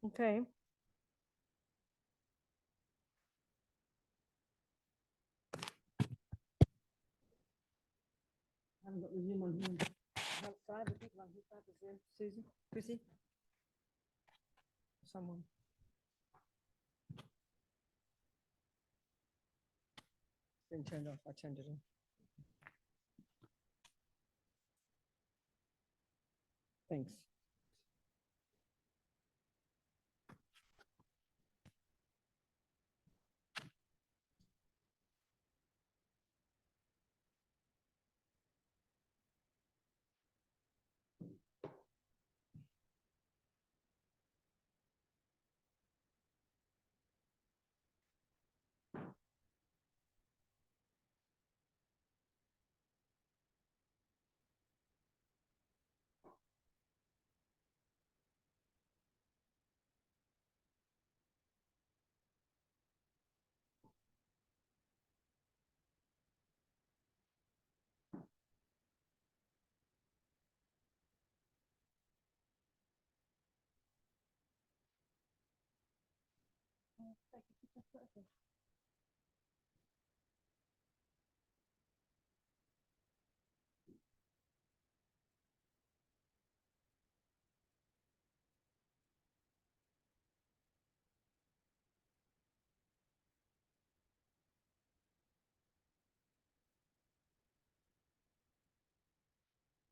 Okay. I haven't got the Zoom on here. Outside, the people on his side is there. Susie, Chrissy, someone. It's been turned off. I turned it on. Thanks.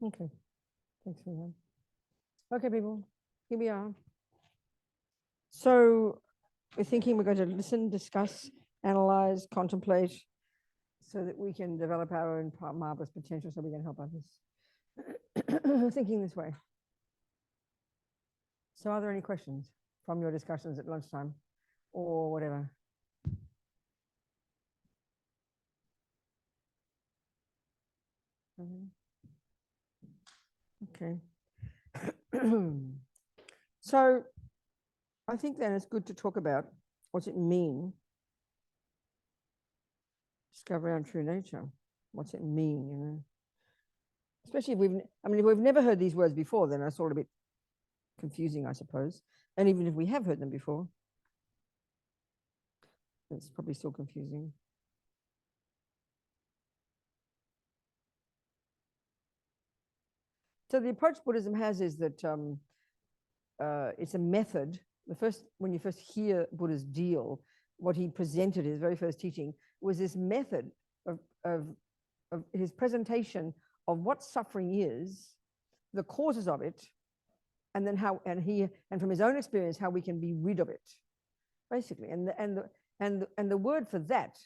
Okay. Thanks for that. Okay, people, here we are. So we're thinking we're going to listen, discuss, analyze, contemplate, so that we can develop our own marvelous potential so we can help others. Thinking this way. So are there any questions from your discussions at lunchtime or whatever? Okay. So I think then it's good to talk about what's it mean, discover our true nature. What's it mean, you know? Especially if if we've never heard these words before, then it's all a bit confusing, I suppose. And even if we have heard them before, it's probably still confusing. So the approach Buddhism has is that it's a method. When you first hear Buddha's deal, what he presented, his very first teaching, was this method of his presentation of what suffering is, the causes of it, and then how, and from his own experience, how we can be rid of it, basically. And the word for that,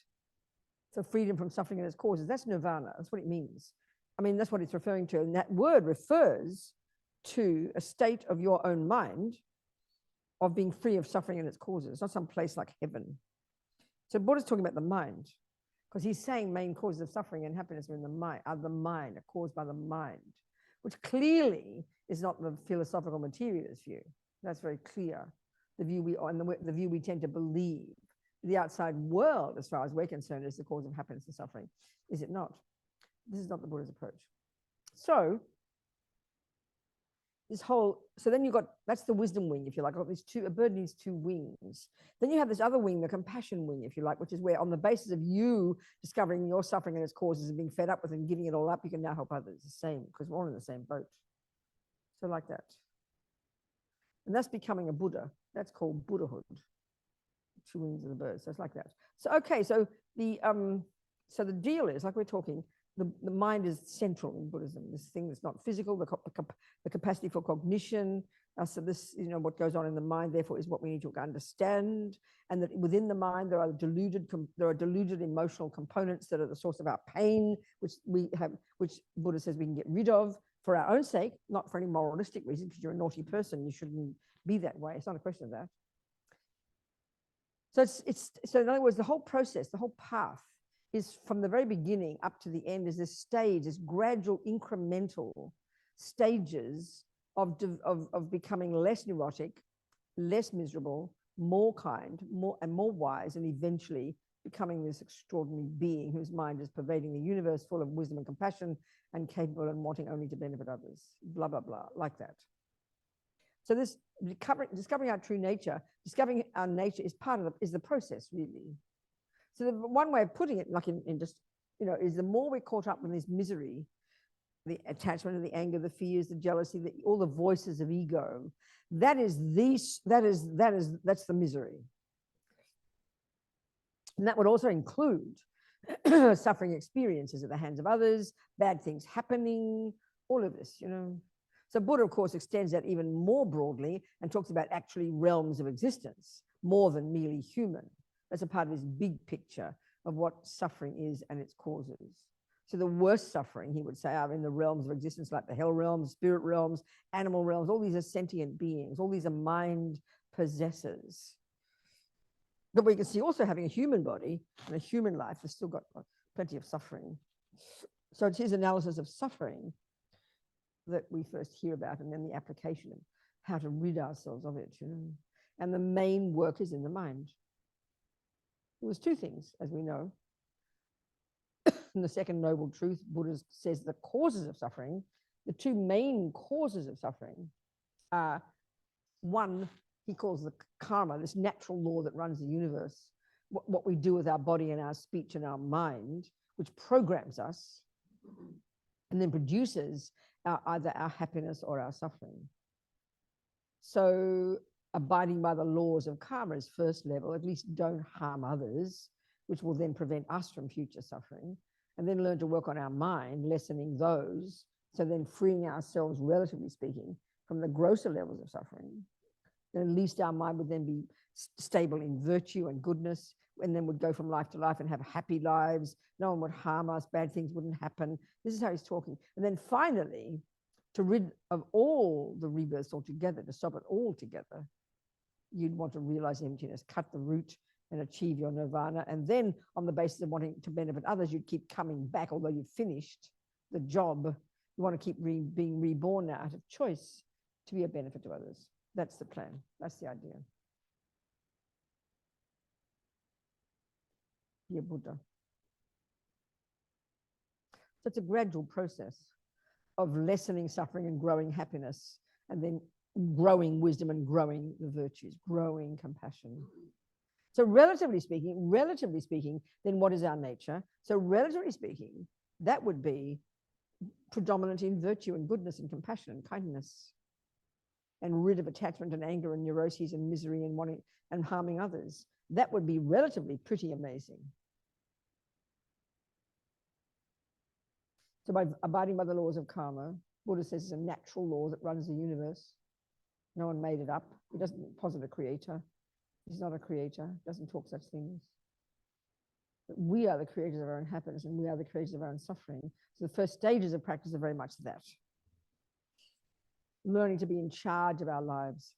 so freedom from suffering and its causes, that's nirvana. That's what it means. I mean, that's what it's referring to. And that word refers to a state of your own mind of being free of suffering and its causes. It's not some place like heaven. So Buddha's talking about the mind, because he's saying main causes of suffering and happiness are in the mind, are caused by the mind, which clearly is not the philosophical materialist view. That's very clear. The view the view we tend to believe. The outside world, as far as we're concerned, is the cause of happiness and suffering. Is it not? This is not the Buddha's approach. So then you've got, that's the wisdom wing, if you like. A bird needs two wings. Then you have this other wing, the compassion wing, if you like, which is where on the basis of you discovering your suffering and its causes and being fed up with and giving it all up, you can now help others. The same, because we're all in the same boat. So like that. And that's becoming a Buddha. That's called Buddhahood. Two wings of the bird. So it's like that. So, okay, so the deal is, like we're talking, the mind is central in Buddhism, this thing that's not physical, the capacity for cognition. So this, what goes on in the mind, therefore, is what we need to understand. And that within the mind, there are deluded emotional components that are the source of our pain, which Buddha says we can get rid of for our own sake, not for any moralistic reason, because you're a naughty person, you shouldn't be that way. It's not a question of that. So in other words, the whole process, the whole path is from the very beginning up to the end is this stage, this gradual incremental stages of becoming less neurotic, less miserable, more kind, more wise, and eventually becoming this extraordinary being whose mind is pervading the universe, full of wisdom and compassion, and capable and wanting only to benefit others, blah, blah, blah, like that. So this discovering our true nature, discovering our nature is part of the process, really. So the one way of putting it, like in just, is the more we're caught up in this misery, the attachment and the anger, the fears, the jealousy, all the voices of ego, that's the misery. And that would also include suffering experiences at the hands of others, bad things happening, all of this, So Buddha, of course, extends that even more broadly and talks about actually realms of existence, more than merely human. That's a part of his big picture of what suffering is and its causes. So the worst suffering, he would say, are in the realms of existence, like the hell realms, spirit realms, animal realms. All these are sentient beings. All these are mind possessors. But we can see also having a human body and a human life has still got plenty of suffering. So it's his analysis of suffering that we first hear about, and then the application of how to rid ourselves of it. And the main work is in the mind. It was two things, as we know. In the second noble truth, Buddha says the causes of suffering, the two main causes of suffering are, one, he calls the karma, this natural law that runs the universe, what we do with our body and our speech and our mind, which programs us and then produces either our happiness or our suffering. So abiding by the laws of karma is first level, at least don't harm others, which will then prevent us from future suffering, and then learn to work on our mind, lessening those, so then freeing ourselves, relatively speaking, from the grosser levels of suffering. Then at least our mind would then be stable in virtue and goodness, and then would go from life to life and have happy lives. No one would harm us, bad things wouldn't happen. This is how he's talking. And then finally, to rid of all the rebirths altogether, to stop it all together, you'd want to realize emptiness, cut the root and achieve your nirvana. And then on the basis of wanting to benefit others, you'd keep coming back, although you've finished the job. You want to keep being reborn now out of choice to be a benefit to others. That's the plan. That's the idea. Be a Buddha. So it's a gradual process of lessening suffering and growing happiness, and then growing wisdom and growing the virtues, growing compassion. So relatively speaking, then what is our nature? So relatively speaking, that would be predominant in virtue and goodness and compassion and kindness, and rid of attachment and anger and neuroses and misery and wanting and harming others. That would be relatively pretty amazing. So by abiding by the laws of karma, Buddha says it's a natural law that runs the universe. No one made it up. He doesn't posit a creator. He's not a creator, doesn't talk such things. But we are the creators of our own happiness, and we are the creators of our own suffering. So the first stages of practice are very much that. Learning to be in charge of our lives.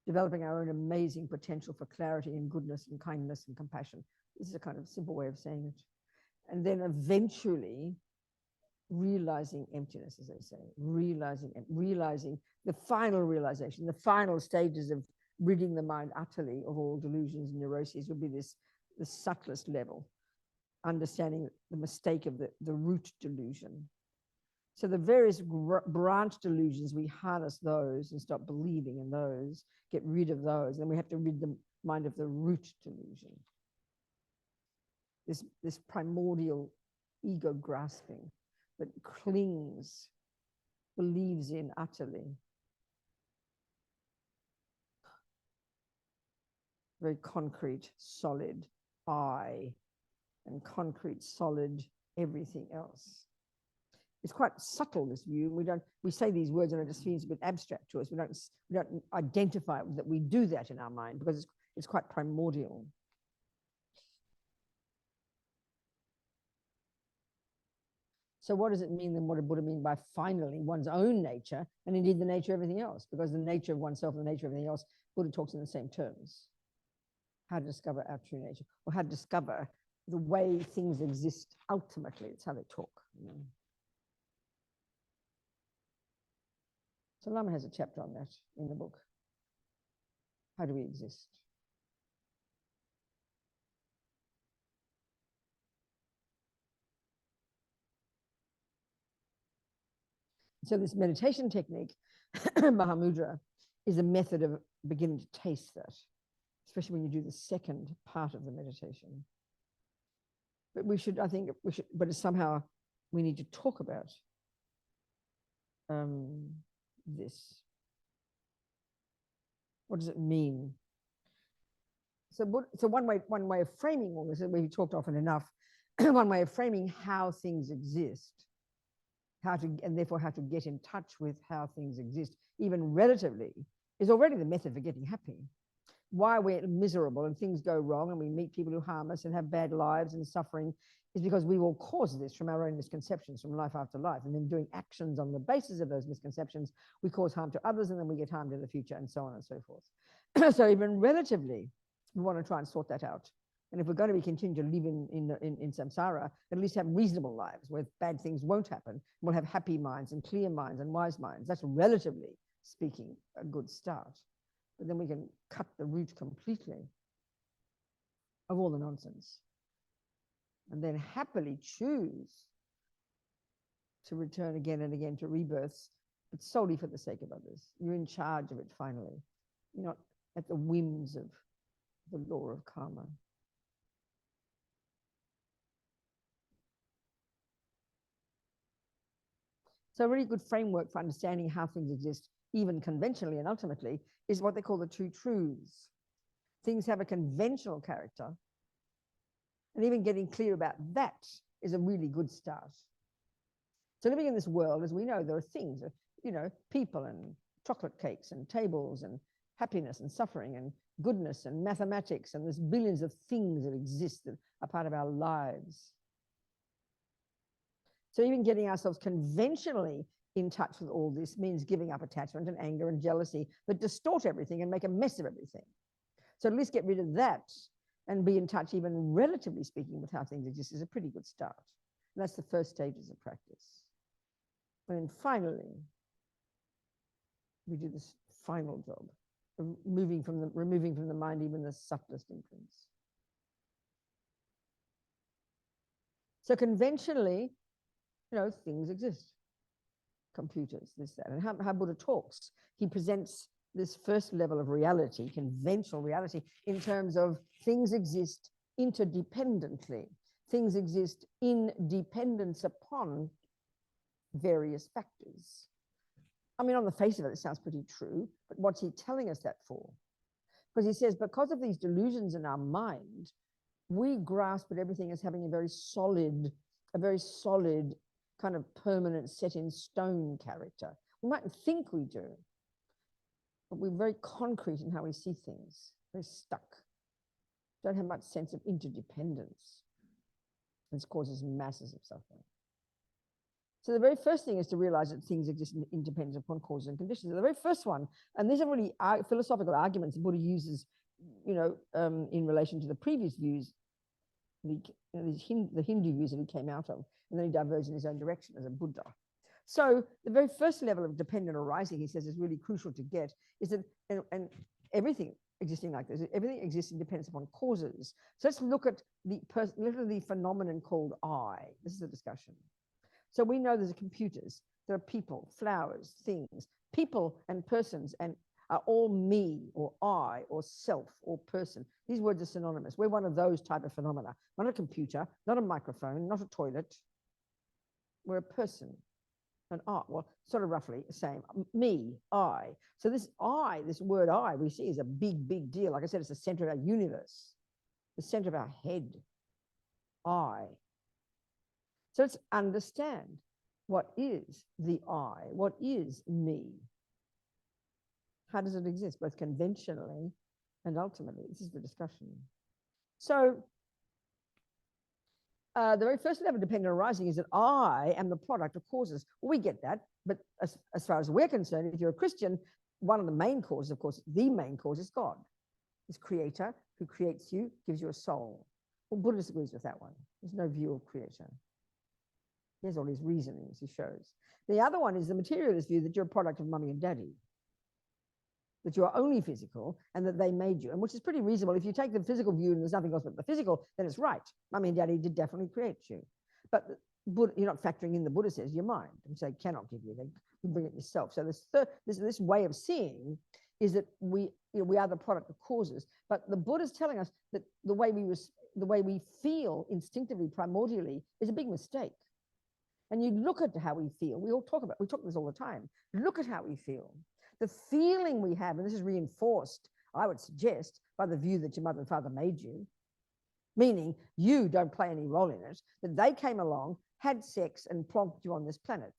Developing our own amazing potential for clarity and goodness and kindness and compassion. This is a kind of simple way of saying it. And then eventually realizing emptiness, as they say, realizing the final realization, the final stages of ridding the mind utterly of all delusions and neuroses would be the subtlest level, understanding the mistake of the root delusion. So the various branch delusions, we harness those and stop believing in those, get rid of those, and we have to rid the mind of the root delusion. This primordial ego grasping that clings, believes in utterly. Very concrete, solid I, and concrete, solid everything else. It's quite subtle, this view. We say these words and it just seems a bit abstract to us. We don't identify that we do that in our mind because it's quite primordial. So what does it mean then? What did Buddha mean by finally one's own nature, and indeed the nature of everything else? Because the nature of oneself and the nature of everything else, Buddha talks in the same terms. How to discover our true nature, or how to discover the way things exist ultimately. It's how they talk. So Lama has a chapter on that in the book. How do we exist? So this meditation technique, Mahamudra, is a method of beginning to taste that, especially when you do the second part of the meditation. But we should, I think, but it's somehow we need to talk about this. What does it mean? So one way of framing all this, and we've talked often enough, one way of framing how things exist, and therefore how to get in touch with how things exist, even relatively, is already the method for getting happy. Why we're miserable and things go wrong and we meet people who harm us and have bad lives and suffering is because we will cause this from our own misconceptions from life after life. And then doing actions on the basis of those misconceptions, we cause harm to others and then we get harmed in the future and so on and so forth. So even relatively, we want to try and sort that out. And if we're going to be continue to live in samsara, at least have reasonable lives where bad things won't happen. We'll have happy minds and clear minds and wise minds. That's relatively speaking a good start. But then we can cut the root completely of all the nonsense. And then happily choose to return again and again to rebirths, but solely for the sake of others. You're in charge of it finally. You're not at the whims of the law of karma. So a really good framework for understanding how things exist, even conventionally and ultimately, is what they call the two truths. Things have a conventional character, and even getting clear about that is a really good start. So living in this world, as we know, there are things, people and chocolate cakes and tables and happiness and suffering and goodness and mathematics, and there's billions of things that exist that are part of our lives. So even getting ourselves conventionally in touch with all this means giving up attachment and anger and jealousy that distort everything and make a mess of everything. So at least get rid of that and be in touch, even relatively speaking, with how things exist is a pretty good start. And that's the first stages of practice. And then finally, we do this final job of removing from the mind even the subtlest imprints. So conventionally, things exist. Computers, this, that. And how Buddha talks, he presents this first level of reality, conventional reality, in terms of things exist interdependently. Things exist in dependence upon various factors. I mean, on the face of it, it sounds pretty true, but what's he telling us that for? Because he says, because of these delusions in our mind, we grasp at everything as having a very solid kind of permanent set in stone character. We might think we do, but we're very concrete in how we see things, very stuck. Don't have much sense of interdependence. This causes masses of suffering. So the very first thing is to realize that things exist in dependence upon causes and conditions. The very first one, and these are really philosophical arguments Buddha uses, in relation to the previous views, the Hindu views that he came out of, and then he diverged in his own direction as a Buddha. So the very first level of dependent arising, he says, is really crucial to get, is that, and everything existing like this, everything exists in dependence upon causes. So let's look at the phenomenon called I. This is a discussion. So we know there's computers, there are people, flowers, things, people and persons, and are all me or I or self or person. These words are synonymous. We're one of those type of phenomena. Not a computer, not a microphone, not a toilet. We're a person, an I, well, sort of roughly the same. Me, I. So this I, this word I, we see is a big, big deal. Like I said, it's the center of our universe, the center of our head. I. So let's understand what is the I, what is me. How does it exist, both conventionally and ultimately? This is the discussion. So the very first level of dependent arising is that I am the product of causes. Well, we get that, but as far as we're concerned, if you're a Christian, one of the main causes, of course, the main cause is God, this creator who creates you, gives you a soul. Well, Buddha disagrees with that one. There's no view of creator. Here's all his reasonings he shows. The other one is the materialist view that you're a product of mummy and daddy, that you are only physical and that they made you, and which is pretty reasonable. If you take the physical view and there's nothing else but the physical, then it's right. Mummy and daddy did definitely create you. But Buddha, you're not factoring in the Buddha says your mind, which they cannot give you. you bring it yourself. So this way of seeing is that we are the product of causes. But the Buddha's telling us that the way we feel instinctively, primordially, is a big mistake. And you look at how we feel. We talk this all the time. Look at how we feel. The feeling we have, and this is reinforced, I would suggest, by the view that your mother and father made you, meaning you don't play any role in it, that they came along, had sex, and plonked you on this planet.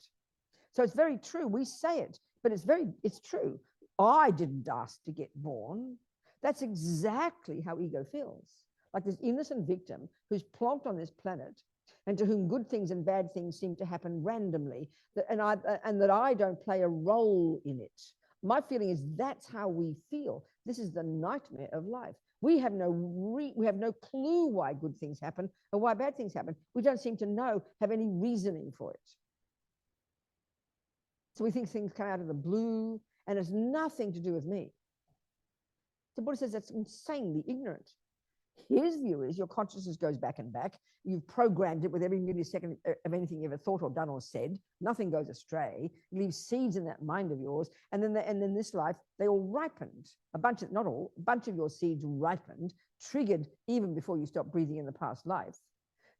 So it's very true. We say it, but it's true. I didn't ask to get born. That's exactly how ego feels. Like this innocent victim who's plonked on this planet and to whom good things and bad things seem to happen randomly, and that I don't play a role in it. My feeling is that's how we feel. This is the nightmare of life. We have no clue why good things happen or why bad things happen. We don't seem to have any reasoning for it. So we think things come out of the blue and it's nothing to do with me. The Buddha says that's insanely ignorant. His view is your consciousness goes back and back. You've programmed it with every millisecond of anything you ever thought or done or said. Nothing goes astray. You leave seeds in that mind of yours. And then this life, they all ripened. Not all, a bunch of your seeds ripened, triggered even before you stopped breathing in the past life.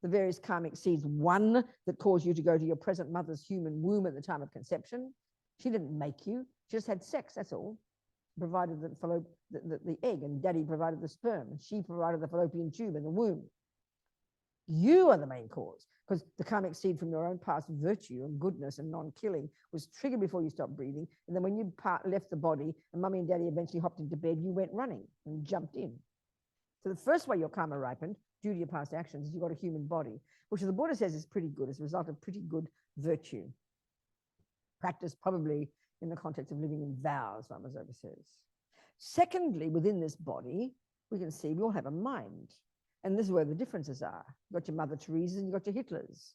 The various karmic seeds, one that caused you to go to your present mother's human womb at the time of conception. She didn't make you. She just had sex, that's all. Provided the egg, and daddy provided the sperm, and she provided the fallopian tube and the womb. You are the main cause, because the karmic seed from your own past virtue and goodness and non-killing was triggered before you stopped breathing. And then when you left the body and mummy and daddy eventually hopped into bed, you went running and jumped in. So the first way your karma ripened, due to your past actions, is you got a human body, which the Buddha says is pretty good as a result of pretty good virtue. Practice probably in the context of living in vows, Lama Zopa says. Secondly, within this body, we can see we all have a mind. And this is where the differences are. You've got your Mother Teresa's and you've got your Hitler's.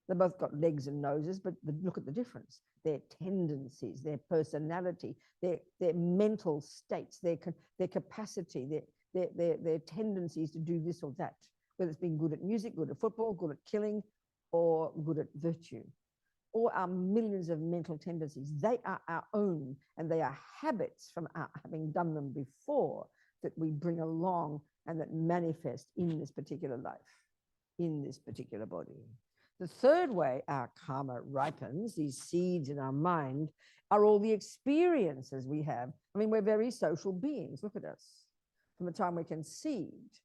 They both got legs and noses, but look at the difference. Their tendencies, their personality, their mental states, their capacity, their tendencies to do this or that, whether it's being good at music, good at football, good at killing, or good at virtue. All our millions of mental tendencies, they are our own, and they are habits from our having done them before that we bring along and that manifest in this particular life, in this particular body. The third way our karma ripens, these seeds in our mind, are all the experiences we have. I mean, we're very social beings. Look at us. From the time we conceived,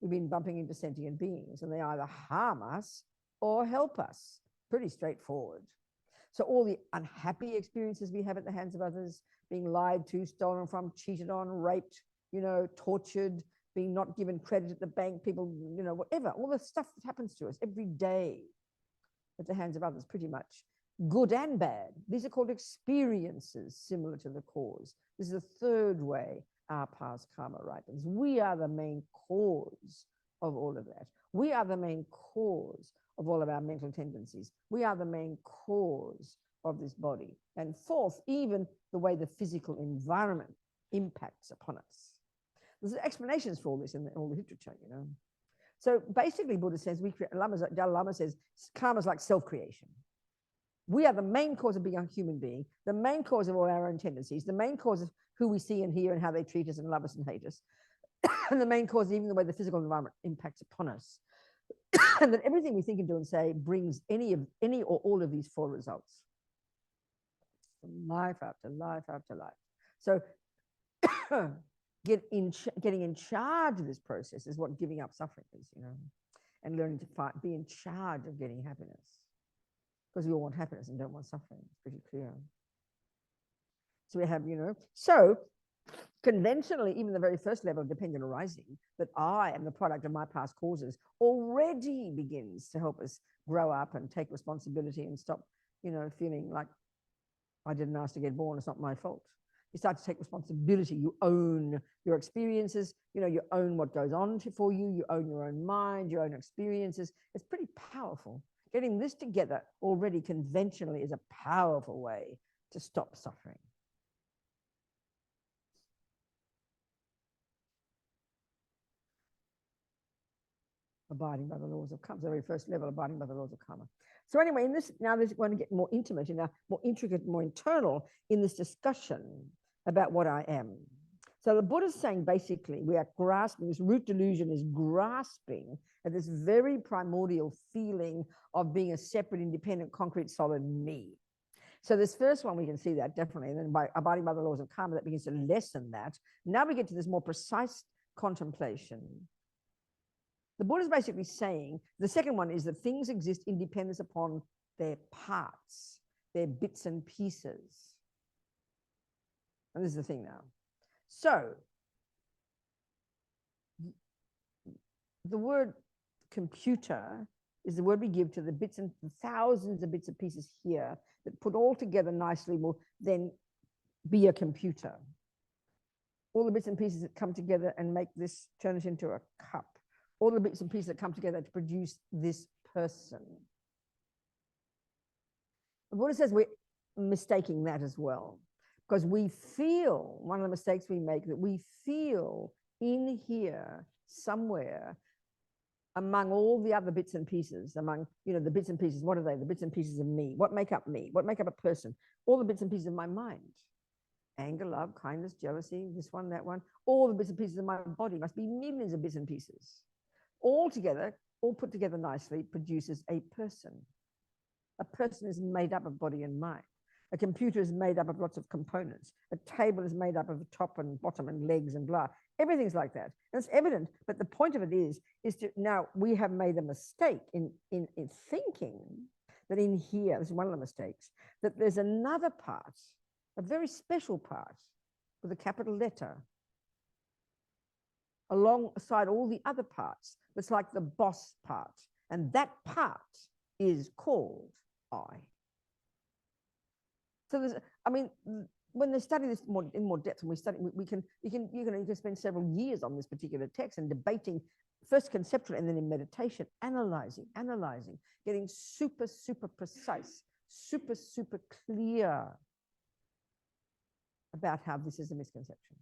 we've been bumping into sentient beings, and they either harm us or help us. Pretty straightforward. So all the unhappy experiences we have at the hands of others, being lied to, stolen from, cheated on, raped, tortured, being not given credit at the bank, people, whatever, all the stuff that happens to us every day at the hands of others, pretty much, good and bad. These are called experiences similar to the cause. This is the third way our past karma ripens. We are the main cause of all of that. We are the main cause of all of our mental tendencies. We are the main cause of this body. And fourth, even the way the physical environment impacts upon us. There's explanations for all this in all the literature, So basically, Buddha says, Dalai Lama says, karma is like self-creation. We are the main cause of being a human being, the main cause of all our own tendencies, the main cause of who we see and hear and how they treat us and love us and hate us, and the main cause of even the way the physical environment impacts upon us. And that everything we think and do and say brings any or all of these four results. From life after life after life. So getting in charge of this process is what giving up suffering is, and learning to be in charge of getting happiness. Because we all want happiness and don't want suffering. It's pretty clear. So we have, so conventionally, even the very first level of dependent arising, that I am the product of my past causes, already begins to help us grow up and take responsibility and stop, feeling like I didn't ask to get born, it's not my fault. You start to take responsibility. You own your experiences. You own what goes on for you. You own your own mind, your own experiences. It's pretty powerful. Getting this together already conventionally is a powerful way to stop suffering. abiding by the laws of karma. The very first level, abiding by the laws of karma. So anyway, in this, now there's going to get more intimate, more intricate, more internal in this discussion about what I am. So the Buddha's saying basically we are grasping, this root delusion is grasping at this very primordial feeling of being a separate, independent, concrete, solid me. So this first one, we can see that definitely. And then by abiding by the laws of karma, that begins to lessen that. Now we get to this more precise contemplation. The Buddha is basically saying, the second one is that things exist in dependence upon their parts, their bits and pieces. And this is the thing now. So the word computer is the word we give to the bits and thousands of bits and pieces here that put all together nicely will then be a computer. All the bits and pieces that come together and make this, turn it into a cup. All the bits and pieces that come together to produce this person. The Buddha says we're mistaking that as well, because we feel, one of the mistakes we make, that we feel in here somewhere among all the other bits and pieces, among, the bits and pieces, what are they? The bits and pieces of me. What make up me? What make up a person? All the bits and pieces of my mind. Anger, love, kindness, jealousy, this one, that one. All the bits and pieces of my body must be millions of bits and pieces. All together, all put together nicely, produces a person. A person is made up of body and mind. A computer is made up of lots of components. A table is made up of top and bottom and legs and blah. Everything's like that. And it's evident, but the point of it is to, now we have made a mistake in thinking that in here, this is one of the mistakes, that there's another part, a very special part with a capital letter, alongside all the other parts. That's like the boss part. And that part is called I. So there's, when they study this in more depth, and we study, you can spend several years on this particular text and debating, first conceptually and then in meditation, analyzing, getting super, super precise, super, super clear about how this is a misconception.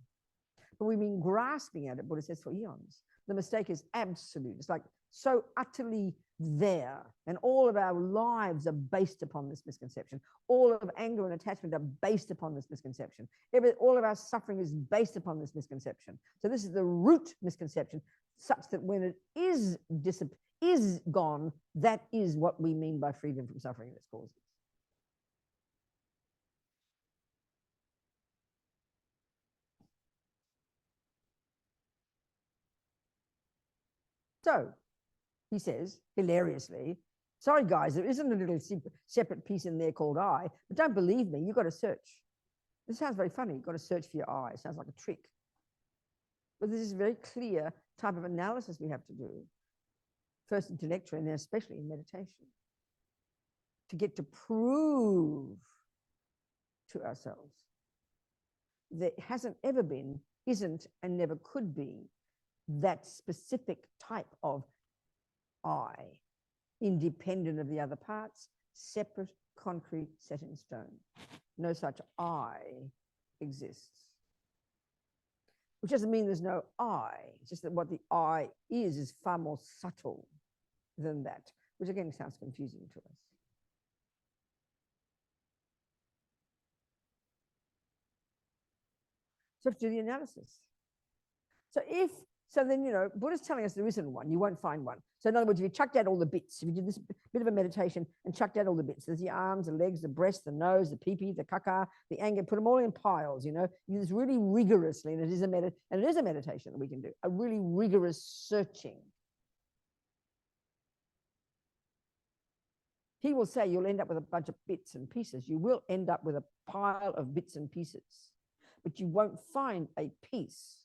But we've been grasping at it, Buddha says, for eons. The mistake is absolute. It's like so utterly there. And all of our lives are based upon this misconception. All of anger and attachment are based upon this misconception. All of our suffering is based upon this misconception. So this is the root misconception, such that when it is gone, that is what we mean by freedom from suffering and its causes. So he says, hilariously, sorry guys, there isn't a little separate piece in there called I, but don't believe me, you've got to search. This sounds very funny, you've got to search for your I. It sounds like a trick. But this is a very clear type of analysis we have to do, first intellectually and then especially in meditation, to get to prove to ourselves there hasn't ever been, isn't, and never could be that specific type of I, independent of the other parts, separate, concrete, set in stone. No such I exists. Which doesn't mean there's no I, it's just that what the I is far more subtle than that, which again sounds confusing to us. So to do the analysis. So then, Buddha's telling us there isn't one, you won't find one. So in other words, if you chucked out all the bits, if you did this bit of a meditation and chucked out all the bits, there's the arms, the legs, the breast, the nose, the pee-pee, the caca, the anger, put them all in piles, you do this really rigorously, and it is a meditation that we can do, a really rigorous searching. He will say you'll end up with a bunch of bits and pieces. You will end up with a pile of bits and pieces, but you won't find a piece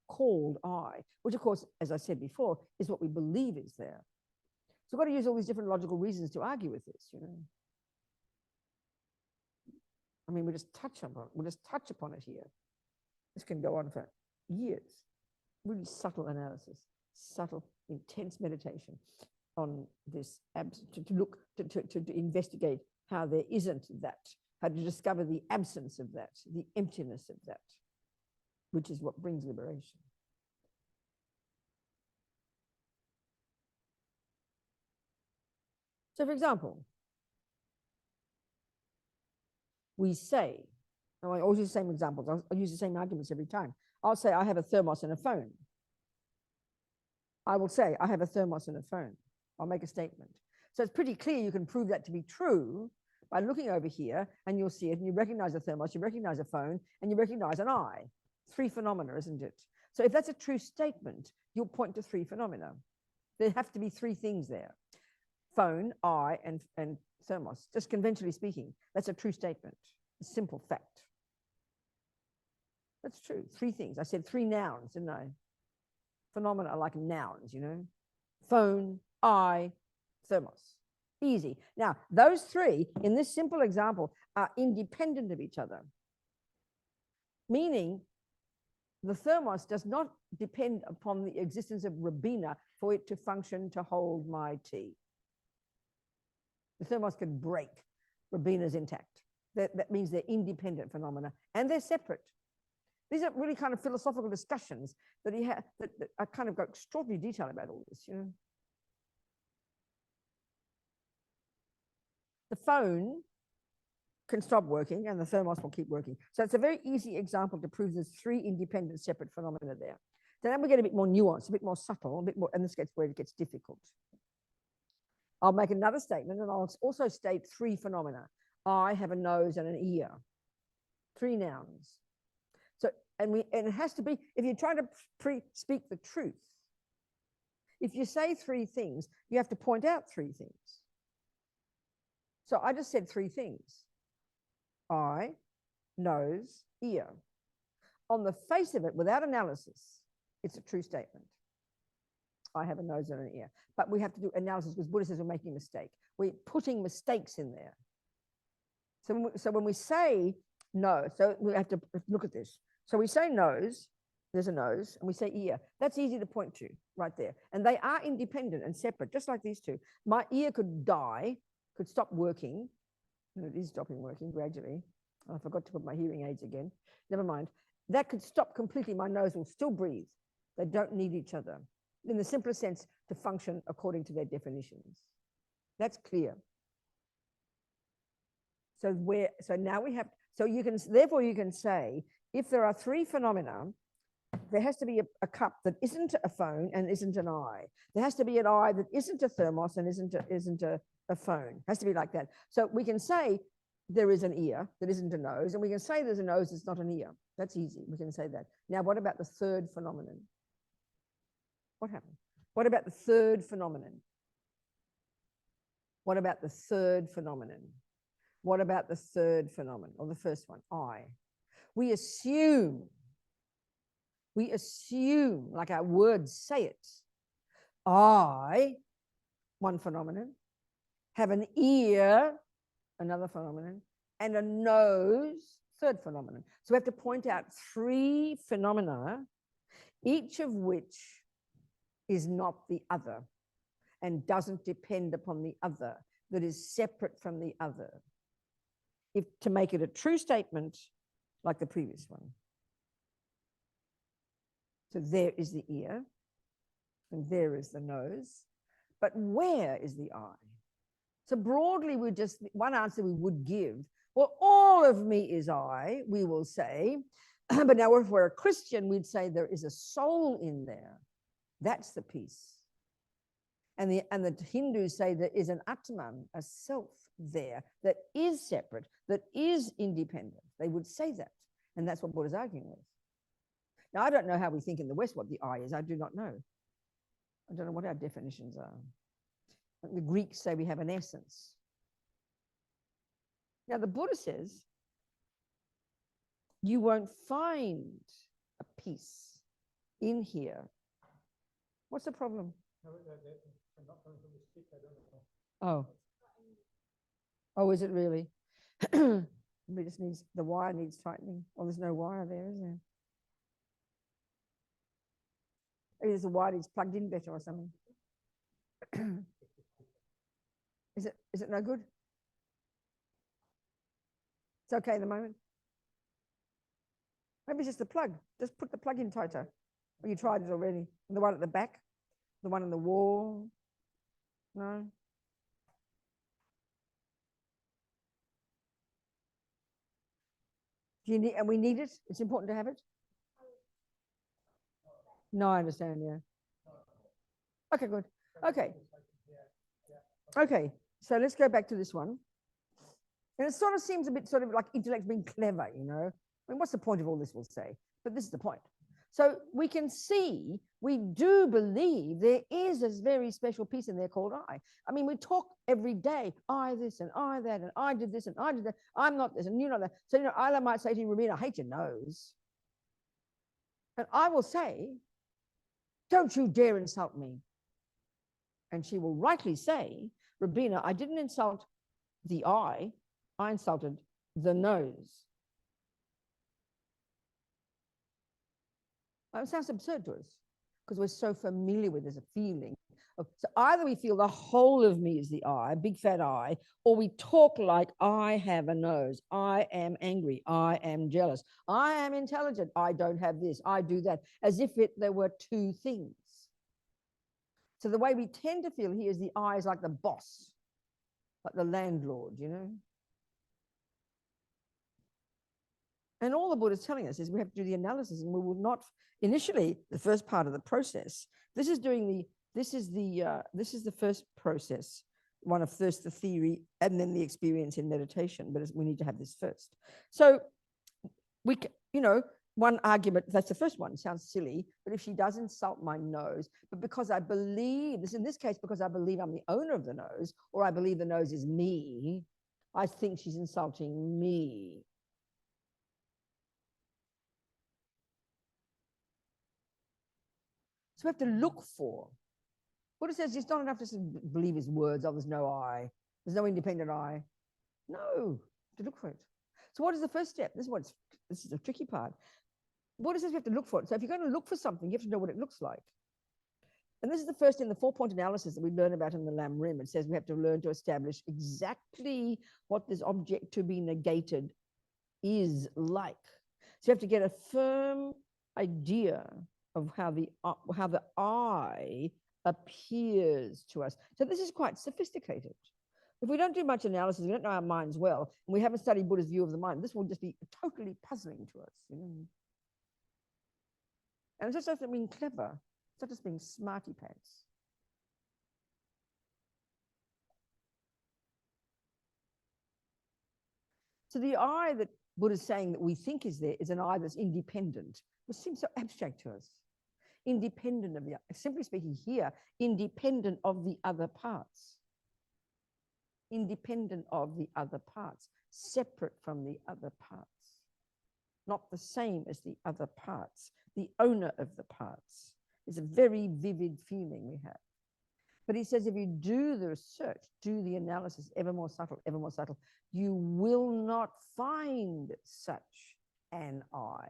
called I, which of course, as I said before, is what we believe is there. So we've got to use all these different logical reasons to argue with this, we'll just touch upon it here. This can go on for years. Really subtle analysis, subtle, intense meditation on this, to investigate how there isn't that, how to discover the absence of that, the emptiness of that, which is what brings liberation. So for example, we say, and I always use the same examples, I'll use the same arguments every time. I'll say I have a thermos and a phone. I will say I have a thermos and a phone. I'll make a statement. So it's pretty clear you can prove that to be true by looking over here, and you'll see it, and you recognize a thermos, you recognize a phone, and you recognize an I. 3 phenomena, isn't it? So if that's a true statement, you'll point to 3 phenomena. There have to be 3 things there. Phone, I, and thermos. Just conventionally speaking, that's a true statement. A simple fact. That's true. 3 things. I said 3 nouns, didn't I? Phenomena are like nouns, you know. Phone, I, thermos. Easy. Now, those 3 in this simple example are independent of each other. Meaning, the thermos does not depend upon the existence of Robina for it to function to hold my tea. The thermos could break. Robina's intact. That means they're independent phenomena and they're separate. These are really kind of philosophical discussions that that I kind of go extraordinary detail about all this, you know. The phone can stop working and the thermos will keep working. So it's a very easy example to prove there's 3 independent separate phenomena there. Then we get a bit more nuanced, a bit more subtle, a bit more, and this gets where it gets difficult. I'll make another statement and I'll also state 3 phenomena. I have a nose and an ear. 3 nouns. So, and it has to be, if you're trying to speak the truth, if you say 3 things, you have to point out 3 things. So I just said 3 things. Eye, nose, ear. On the face of it, without analysis, it's a true statement. I have a nose and an ear. But we have to do analysis because Buddha says we're making a mistake. We're putting mistakes in there. So when we say no, so we have to look at this. So we say nose, there's a nose, and we say ear. That's easy to point to right there. And they are independent and separate, just like these 2. My ear could die, could stop working. And it is stopping working gradually. I forgot to put my hearing aids again. Never mind. That could stop completely. My nose will still breathe. They don't need each other, in the simplest sense, to function according to their definitions. That's clear. So now we have, therefore you can say, if there are 3 phenomena, there has to be a cup that isn't a phone and isn't an eye. There has to be an eye that isn't a thermos and isn't a phone. It has to be like that. So we can say there is an ear that isn't a nose, and we can say there's a nose that's not an ear. That's easy. We can say that. Now, what about the 3rd phenomenon? What happened? What about the 3rd phenomenon? What about the 3rd phenomenon? What about the 3rd phenomenon, or the first one, I? We assume, like our words say it, I, one phenomenon, have an ear, another phenomenon, and a nose, 3rd phenomenon. So we have to point out 3 phenomena, each of which is not the other and doesn't depend upon the other, that is separate from the other, to make it a true statement like the previous one. So there is the ear, and there is the nose, but where is the eye? So broadly, one answer we would give, well, all of me is I, we will say, but now if we're a Christian, we'd say there is a soul in there. That's the peace. And the Hindus say there is an Atman, a self there that is separate, that is independent. They would say that. And that's what Buddha's arguing with. Now, I don't know how we think in the West what the I is. I do not know. I don't know what our definitions are. The Greeks say we have an essence. Now, the Buddha says you won't find a peace in here. What's the problem? Oh, is it really? We just needs, the wire needs tightening. Oh, there's no wire there, is there? Maybe there's a wire that's plugged in better or something. Is it no good? It's okay at the moment. Maybe it's just the plug. Just put the plug in tighter. Or you tried it already. And the one at the back, the one on the wall. No. Do you need, and we need it? It's important to have it? No, I understand, yeah. Okay, good. Okay. Okay, so let's go back to this one. And it sort of seems a bit sort of like intellect being clever, you know? I mean, what's the point of all this, we'll say? But this is the point. So we can see, we do believe there is this very special piece in there called I. I mean, we talk every day, I this and I that, and I did this and I did that. I'm not this and you're not that. So, you know, Isla might say to you, Robina, I hate your nose. And I will say, don't you dare insult me. And she will rightly say, Robina, I didn't insult the I insulted the nose. It sounds absurd to us because we're so familiar with this feeling. So either we feel the whole of me is the I, big fat I, or we talk like I have a nose. I am angry. I am jealous. I am intelligent. I don't have this. I do that, as if there were two things. So the way we tend to feel here is the I is like the boss, like the landlord, you know. And all the Buddha is telling us is we have to do the analysis, and we will not initially the first part of the process. This is the first process, one of first the theory and then the experience in meditation. But we need to have this first. So we, you know, one argument, that's the first one, sounds silly, but if she does insult my nose, but because I believe this, in this case, because I believe I'm the owner of the nose, or I believe the nose is me, I think she's insulting me. So we have to look for. Buddha says it's not enough to believe his words. Oh, there's no I. There's no independent I. No, to look for it. So what is the first step? This is the tricky part. Buddha says we have to look for it. So if you're going to look for something, you have to know what it looks like. And this is the first in the 4-point analysis that we learn about in the Lam Rim. It says we have to learn to establish exactly what this object to be negated is like. So you have to get a firm idea of how the I appears to us. So this is quite sophisticated. If we don't do much analysis, we don't know our minds well, and we haven't studied Buddha's view of the mind, this will just be totally puzzling to us. You know? And it's just not being clever. It's not just being smarty pants. So the I that Buddha's saying that we think is there is an I that's independent, which seems so abstract to us. Independent of the, simply speaking here, independent of the other parts. Independent of the other parts, separate from the other parts. Not the same as the other parts, the owner of the parts. It's a very vivid feeling we have. But he says if you do the research, do the analysis, ever more subtle, you will not find such an I.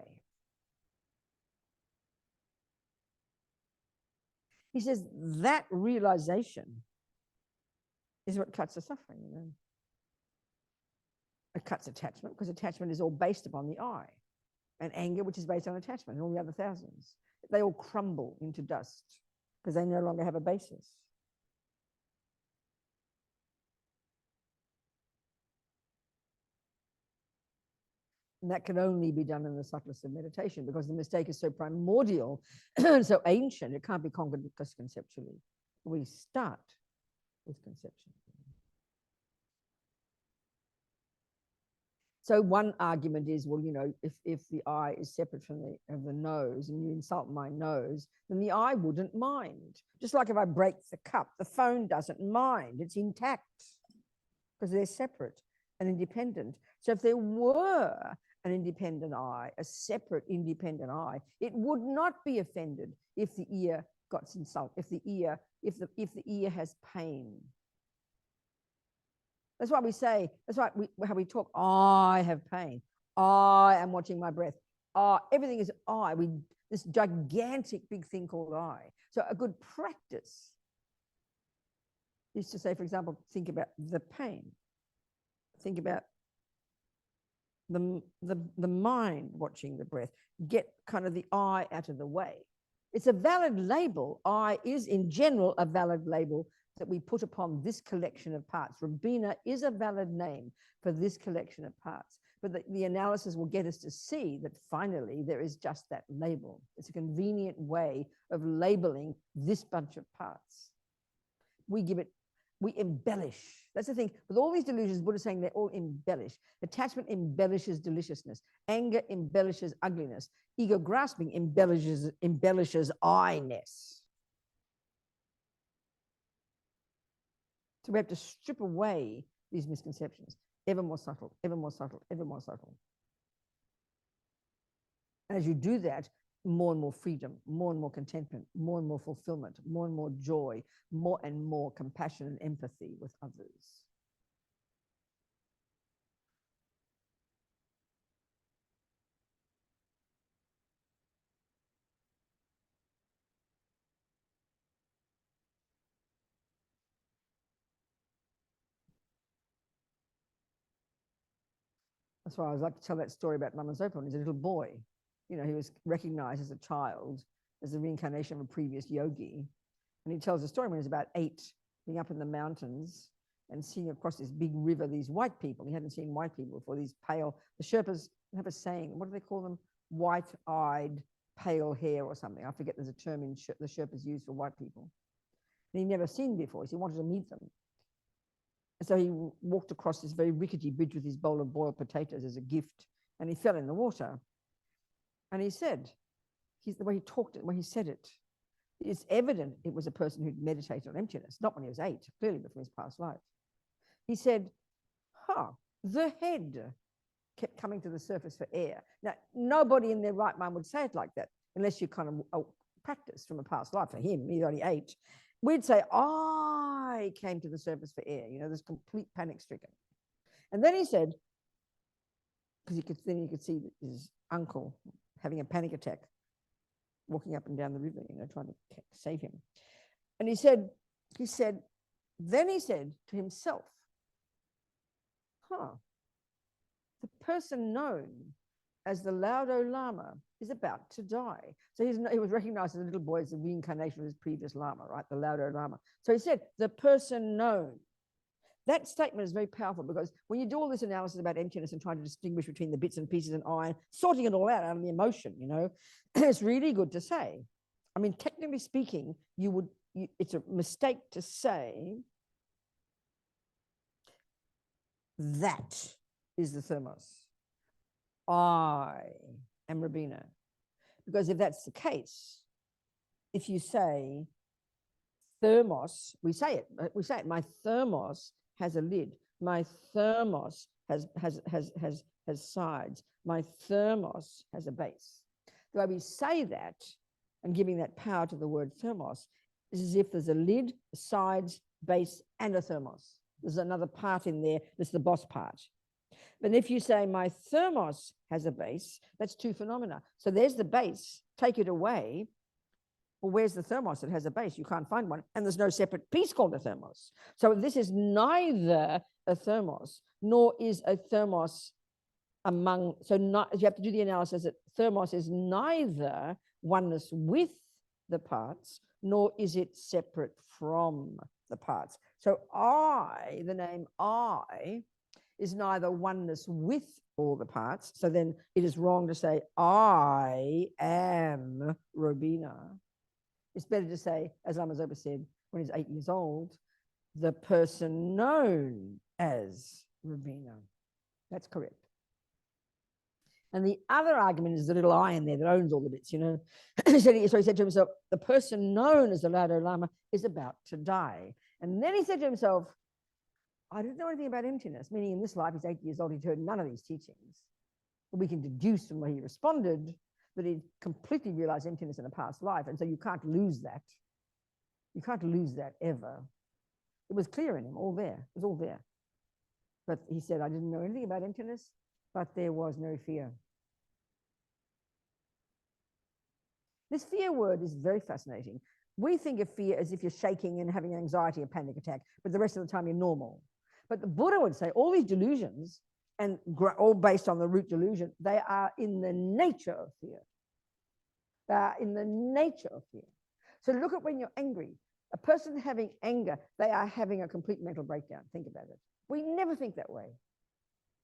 He says that realization is what cuts the suffering. You know? It cuts attachment, because attachment is all based upon the I. And anger, which is based on attachment, and all the other thousands. They all crumble into dust because they no longer have a basis. And that can only be done in the subtlest of meditation, because the mistake is so primordial, so ancient, it can't be conquered just conceptually. We start with conception. So one argument is, well, you know, if the I is separate from the nose and you insult my nose, then the I wouldn't mind. Just like if I break the cup, the phone doesn't mind. It's intact because they're separate and independent. So if there were an independent I, a separate independent I, it would not be offended if the ear got insulted, if the ear has pain. That's why we say, that's why how we talk, I have pain. I am watching my breath. Everything is I. This gigantic big thing called I. So a good practice is to say, for example, think about the pain. Think about the mind watching the breath. Get kind of the I out of the way. It's a valid label. I is in general a valid label that we put upon this collection of parts. Robina is a valid name for this collection of parts. but the analysis will get us to see that finally there is just that label. It's a convenient way of labeling this bunch of parts. We give it, we embellish. That's the thing. With all these delusions, Buddha is saying they all embellish. Attachment embellishes deliciousness. Anger embellishes ugliness. Ego grasping embellishes I-ness. So we have to strip away these misconceptions. Ever more subtle, ever more subtle, ever more subtle. As you do that, more and more freedom, more and more contentment, more and more fulfillment, more and more joy, more and more compassion and empathy with others. That's why I like to tell that story about Lama Zopa when he was a little boy. You know, he was recognized as a child as a reincarnation of a previous yogi. And he tells a story when he was about 8, being up in the mountains and seeing across this big river these white people. He hadn't seen white people before, these pale, the Sherpas have a saying, what do they call them? White-eyed, pale hair or something. I forget, there's a term in the Sherpas use for white people. And he'd never seen before, so he wanted to meet them. And so he walked across this very rickety bridge with his bowl of boiled potatoes as a gift, and he fell in the water. And he said, the way he talked it, the way he said it, it's evident it was a person who'd meditated on emptiness, not when he was 8, clearly before his past life. He said, the head kept coming to the surface for air. Now, nobody in their right mind would say it like that, unless you kind of practice from a past life. For him, he's only 8. We'd say, I came to the surface for air, you know, this complete panic stricken. And then he said, because then you could see his uncle having a panic attack, walking up and down the river, you know, trying to save him. And then he said to himself, the person known as the Laudo Lama is about to die. So he was recognized as a little boy as the reincarnation of his previous Lama, right? The Laudo Lama. So he said, the person known. That statement is very powerful, because when you do all this analysis about emptiness and trying to distinguish between the bits and pieces and I, sorting it all out of the emotion, you know, it's really good to say. I mean, technically speaking, it's a mistake to say that is the thermos. I am Robina. Because if that's the case, if you say thermos, we say it, my thermos has a lid, my thermos has sides, my thermos has a base. The way we say that and giving that power to the word thermos is as if there's a lid, sides, base, and a thermos. There's another part in there, that's the boss part. But if you say my thermos has a base, that's 2 phenomena. So there's the base, take it away. Well, where's the thermos that has a base? You can't find one. And there's no separate piece called a thermos. So this is neither a thermos, nor is a thermos among, you have to do the analysis that thermos is neither oneness with the parts, nor is it separate from the parts. So the name I, is neither oneness with all the parts. So then it is wrong to say, I am Robina. It's better to say, as Lama Zopa said when he's 8 years old, the person known as Robina. That's correct. And the other argument is the little I in there that owns all the bits, you know. So he said to himself, the person known as the Laudo Lama is about to die. And then he said to himself, I didn't know anything about emptiness, meaning in this life, he's 8 years old, he'd heard none of these teachings. But we can deduce from where he responded that he completely realized emptiness in a past life. And so you can't lose that. You can't lose that ever. It was clear in him, all there. It was all there. But he said, I didn't know anything about emptiness, but there was no fear. This fear word is very fascinating. We think of fear as if you're shaking and having anxiety, a panic attack, but the rest of the time you're normal. But the Buddha would say all these delusions, and all based on the root delusion, they are in the nature of fear. They are in the nature of fear. So look at when you're angry. A person having anger, they are having a complete mental breakdown. Think about it. We never think that way.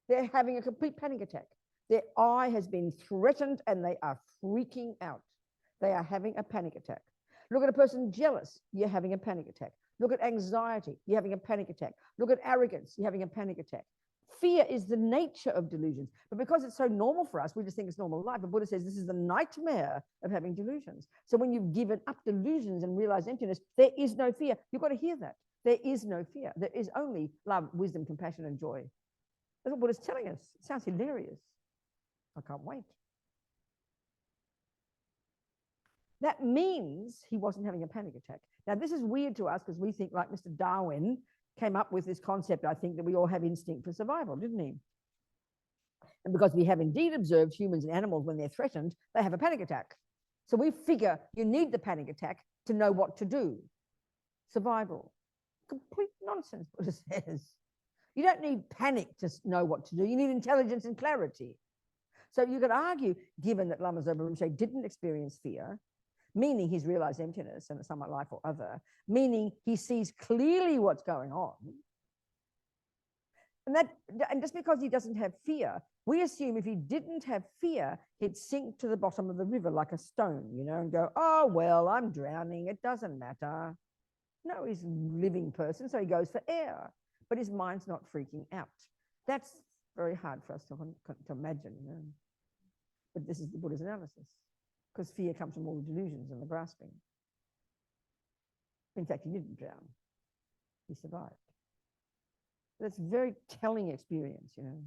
They're having a complete panic attack. Their eye has been threatened and they are freaking out. They are having a panic attack. Look at a person jealous, you're having a panic attack. Look at anxiety, you're having a panic attack. Look at arrogance, you're having a panic attack. Fear is the nature of delusions. But because it's so normal for us, we just think it's normal life. But Buddha says this is the nightmare of having delusions. So when you've given up delusions and realized emptiness, there is no fear. You've got to hear that. There is no fear. There is only love, wisdom, compassion, and joy. That's what Buddha's telling us. It sounds hilarious. I can't wait. That means he wasn't having a panic attack. Now, this is weird to us because we think, like Mr. Darwin came up with this concept, I think, that we all have instinct for survival, didn't he? And because we have indeed observed humans and animals when they're threatened, they have a panic attack. So we figure you need the panic attack to know what to do. Survival. Complete nonsense, Buddha says. You don't need panic to know what to do. You need intelligence and clarity. So you could argue, given that Lama Zopa didn't experience fear, meaning he's realized emptiness and some life or other, meaning he sees clearly what's going on. And just because he doesn't have fear, we assume if he didn't have fear, he'd sink to the bottom of the river like a stone, you know, and go, oh, well, I'm drowning. It doesn't matter. No, he's a living person, so he goes for air. But his mind's not freaking out. That's very hard for us to imagine, you know. But this is the Buddha's analysis, because fear comes from all the delusions and the grasping. In fact, he didn't drown. He survived. That's a very telling experience, you know.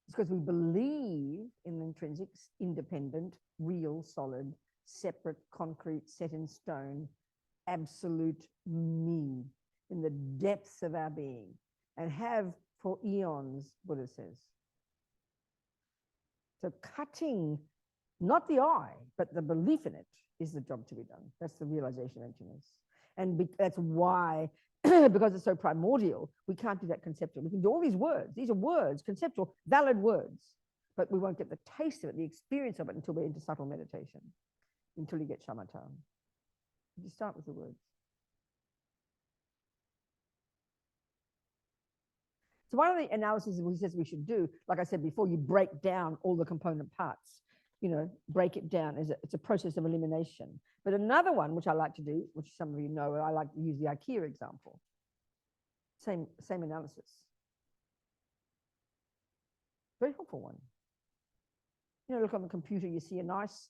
It's because we believe in the intrinsic, independent, real, solid, separate, concrete, set in stone, absolute me in the depths of our being, and have for eons, Buddha says. So cutting, not the eye, but the belief in it is the job to be done. That's the realization of emptiness. And that's why, because it's so primordial, we can't do that conceptual. We can do all these words. These are words, conceptual, valid words, but we won't get the taste of it, the experience of it, until we're into subtle meditation, until you get shamatha. You start with the words. So one of the analyses he says we should do, like I said before, you break down all the component parts, you know, break it down. It's a process of elimination. But another one, which I like to do, which some of you know, I like to use the IKEA example. Same analysis. Very helpful one. You know, look on the computer, you see a nice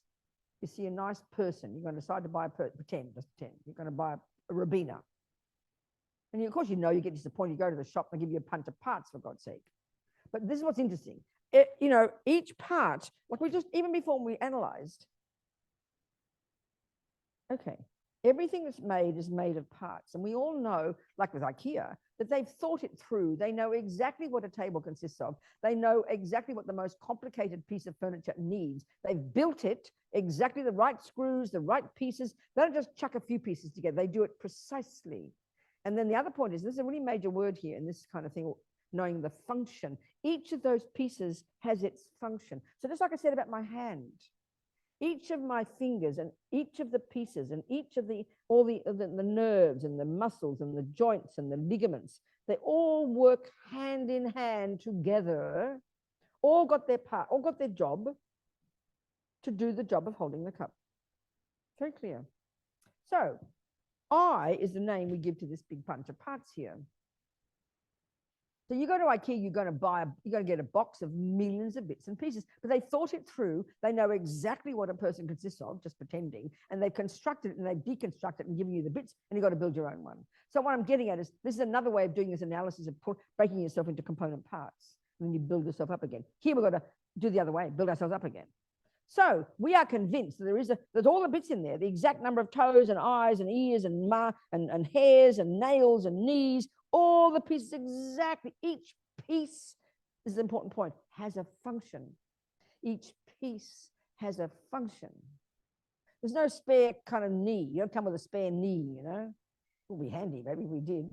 person. You're going to decide to buy pretend. You're going to buy a Robina. And of course, you know, you get disappointed. You go to the shop, they give you a bunch of parts, for God's sake. But this is what's interesting. You know, each part, like we just, even before we analyzed, okay, everything that's made is made of parts. And we all know, like with IKEA, that they've thought it through. They know exactly what a table consists of. They know exactly what the most complicated piece of furniture needs. They've built it, exactly the right screws, the right pieces. They don't just chuck a few pieces together. They do it precisely. And then the other point is, this is a really major word here in this kind of thing, knowing the function. Each of those pieces has its function. So just like I said about my hand, each of my fingers and each of the pieces and each of all the nerves and the muscles and the joints and the ligaments, they all work hand in hand together, all got their part, all got their job to do the job of holding the cup. Very clear. So I is the name we give to this big bunch of parts here. So you go to IKEA, you're going to get a box of millions of bits and pieces, but they thought it through. They know exactly what a person consists of, just pretending, and they've constructed it and they've deconstructed it and given you the bits, and you've got to build your own one. So what I'm getting at is, this is another way of doing this analysis of breaking yourself into component parts, and then you build yourself up again. Here we've got to do the other way, build ourselves up again. So we are convinced that there's all the bits in there, the exact number of toes and eyes and ears and hairs and nails and knees, all the pieces exactly. Each piece, this is an important point, has a function. Each piece has a function. There's no spare kind of knee. You don't come with a spare knee, you know. It would be handy, maybe if we did.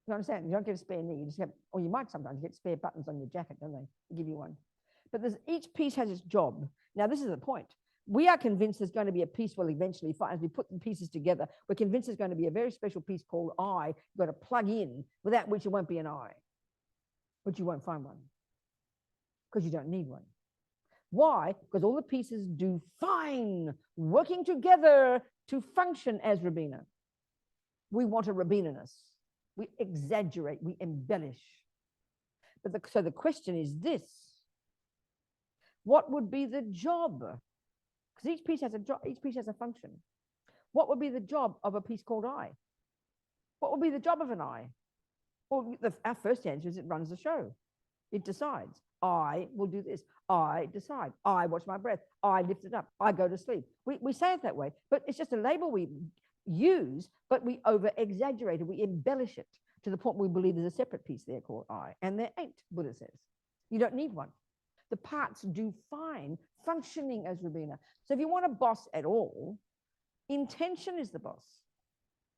You understand? You don't get a spare knee. You just have, or you might sometimes get spare buttons on your jacket, don't they? They give you one. But each piece has its job. Now, this is the point. We are convinced there's going to be a piece we'll eventually find. As we put the pieces together, we're convinced there's going to be a very special piece called I. You've got to plug in, without which it won't be an I. But you won't find one because you don't need one. Why? Because all the pieces do fine, working together to function as Robina. We want a Robina-ness. We exaggerate, we embellish. But so the question is this: what would be the job? Because each piece has a job, each piece has a function. What would be the job of a piece called I? What would be the job of an I? Well, our first answer is it runs the show. It decides. I will do this. I decide. I watch my breath. I lift it up. I go to sleep. We say it that way, but it's just a label we use, but we over-exaggerate it. We embellish it to the point we believe there's a separate piece there called I. And there ain't, Buddha says. You don't need one. The parts do fine functioning as Robina. So if you want a boss at all, intention is the boss.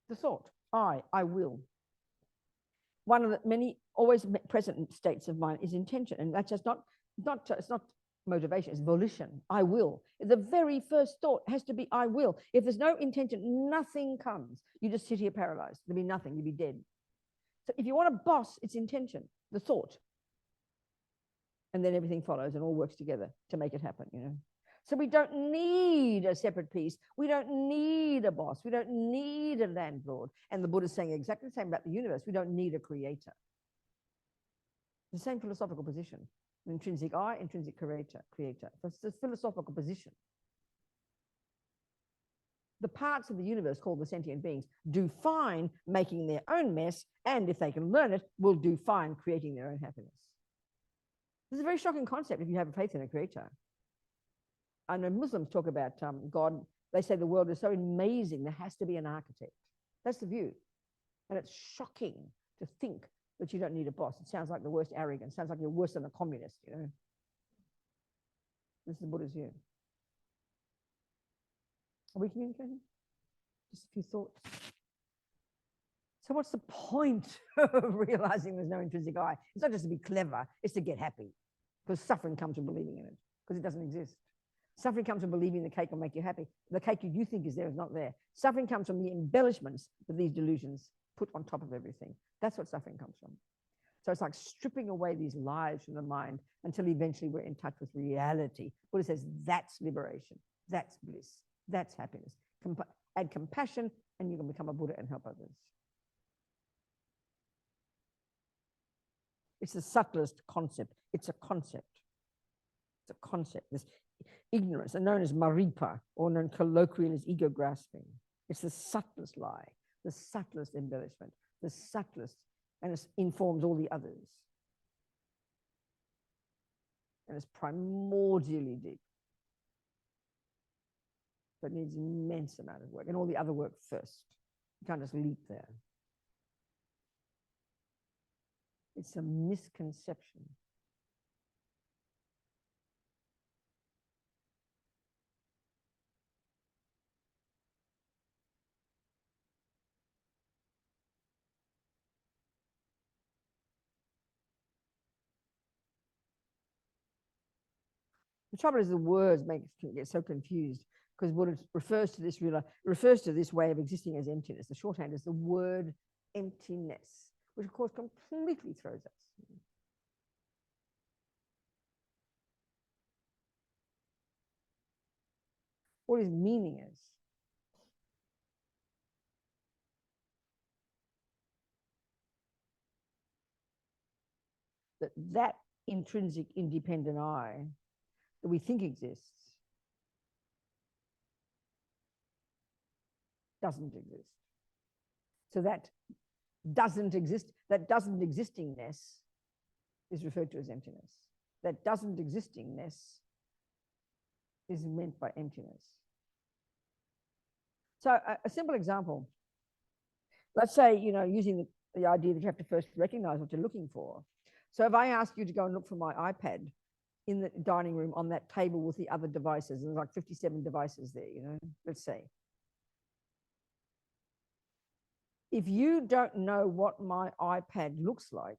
The thought. I will. One of the many always present states of mind is intention, and that's just it's not motivation, it's volition. I will. The very first thought has to be I will. If there's no intention, nothing comes. You just sit here paralyzed. There'll be nothing. You'll be dead. So if you want a boss, it's intention, the thought, and then everything follows and all works together to make it happen. So we don't need a separate piece. We don't need a boss. We don't need a landlord. And the Buddha is saying exactly the same about the universe. We don't need a creator. The same philosophical position. Intrinsic I, intrinsic creator. That's the philosophical position. The parts of the universe called the sentient beings do fine making their own mess, and if they can learn it, will do fine creating their own happiness. This is a very shocking concept if you have faith in a creator. I know Muslims talk about God. They say the world is so amazing, there has to be an architect. That's the view. And it's shocking to think that you don't need a boss. It sounds like the worst arrogance. It sounds like you're worse than a communist, This is the Buddha's view. Are we communicating? Just a few thoughts. So what's the point of realizing there's no intrinsic I? It's not just to be clever, it's to get happy. Because suffering comes from believing in it, because it doesn't exist. Suffering comes from believing the cake will make you happy. The cake you think is there is not there. Suffering comes from the embellishments that these delusions put on top of everything. That's what suffering comes from. So it's like stripping away these lies from the mind until eventually we're in touch with reality. Buddha says that's liberation, that's bliss, that's happiness. Add compassion and you can become a Buddha and help others. It's the subtlest concept. It's a concept. It's a concept. This ignorance, and known as maripa, or known colloquially as ego grasping. It's the subtlest lie, the subtlest embellishment, the subtlest, and it informs all the others. And it's primordially deep. So it needs immense amount of work, and all the other work first. You can't just leap there. It's a misconception. The trouble is the words can get so confused because Buddha refers to this way of existing as emptiness. The shorthand is the word emptiness, which of course completely throws us. What his meaning is. That intrinsic independent I that we think exists doesn't exist. So that doesn't existingness is referred to as emptiness. That doesn't existingness is meant by emptiness. So a simple example, let's say, using the idea that you have to first recognize what you're looking for. So if I ask you to go and look for my iPad in the dining room on that table with the other devices, and there's like 57 devices there, let's say. If you don't know what my iPad looks like,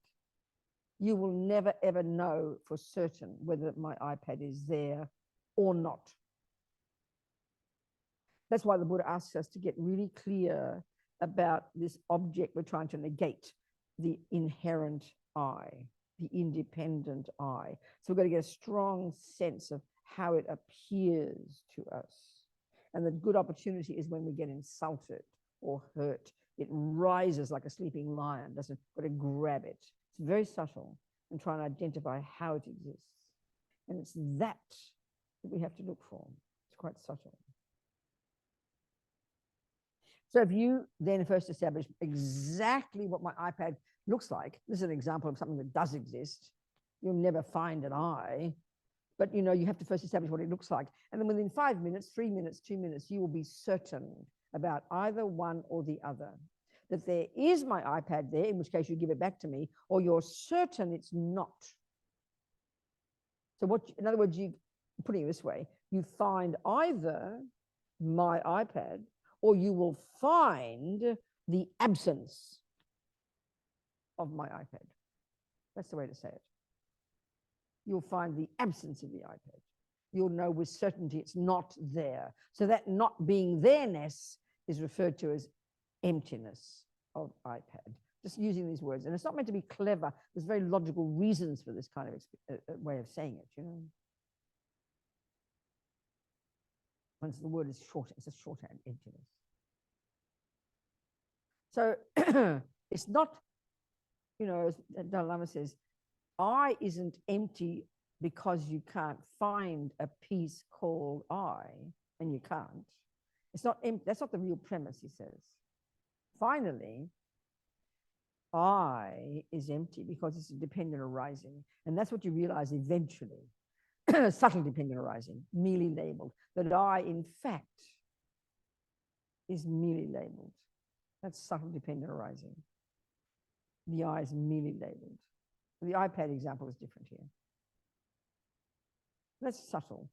you will never, ever know for certain whether my iPad is there or not. That's why the Buddha asks us to get really clear about this object we're trying to negate, the inherent I, the independent I. So we've got to get a strong sense of how it appears to us. And the good opportunity is when we get insulted or hurt. It rises like a sleeping lion, doesn't, got to grab it. It's very subtle and try and identify how it exists. And it's that we have to look for. It's quite subtle. So if you then first establish exactly what my iPad looks like, this is an example of something that does exist. You'll never find an I, but you have to first establish what it looks like. And then within 5 minutes, 3 minutes, 2 minutes, you will be certain about either one or the other. That there is my iPad there, in which case you give it back to me, or you're certain it's not. So in other words, putting it this way, you find either my iPad or you will find the absence of my iPad. That's the way to say it. You'll find the absence of the iPad. You'll know with certainty it's not there. So that not being there-ness is referred to as emptiness of iPad. Just using these words. And it's not meant to be clever. There's very logical reasons for this kind of way of saying it, Once the word is short, it's a shorthand, emptiness. So it's not, as Dalai Lama says, I isn't empty because you can't find a piece called I, and you can't. It's not empty. That's not the real premise, he says. Finally, I is empty because it's a dependent arising. And that's what you realize eventually. Subtle dependent arising, merely labeled. That I, in fact, is merely labeled. That's subtle dependent arising. The I is merely labeled. The iPad example is different here. That's subtle.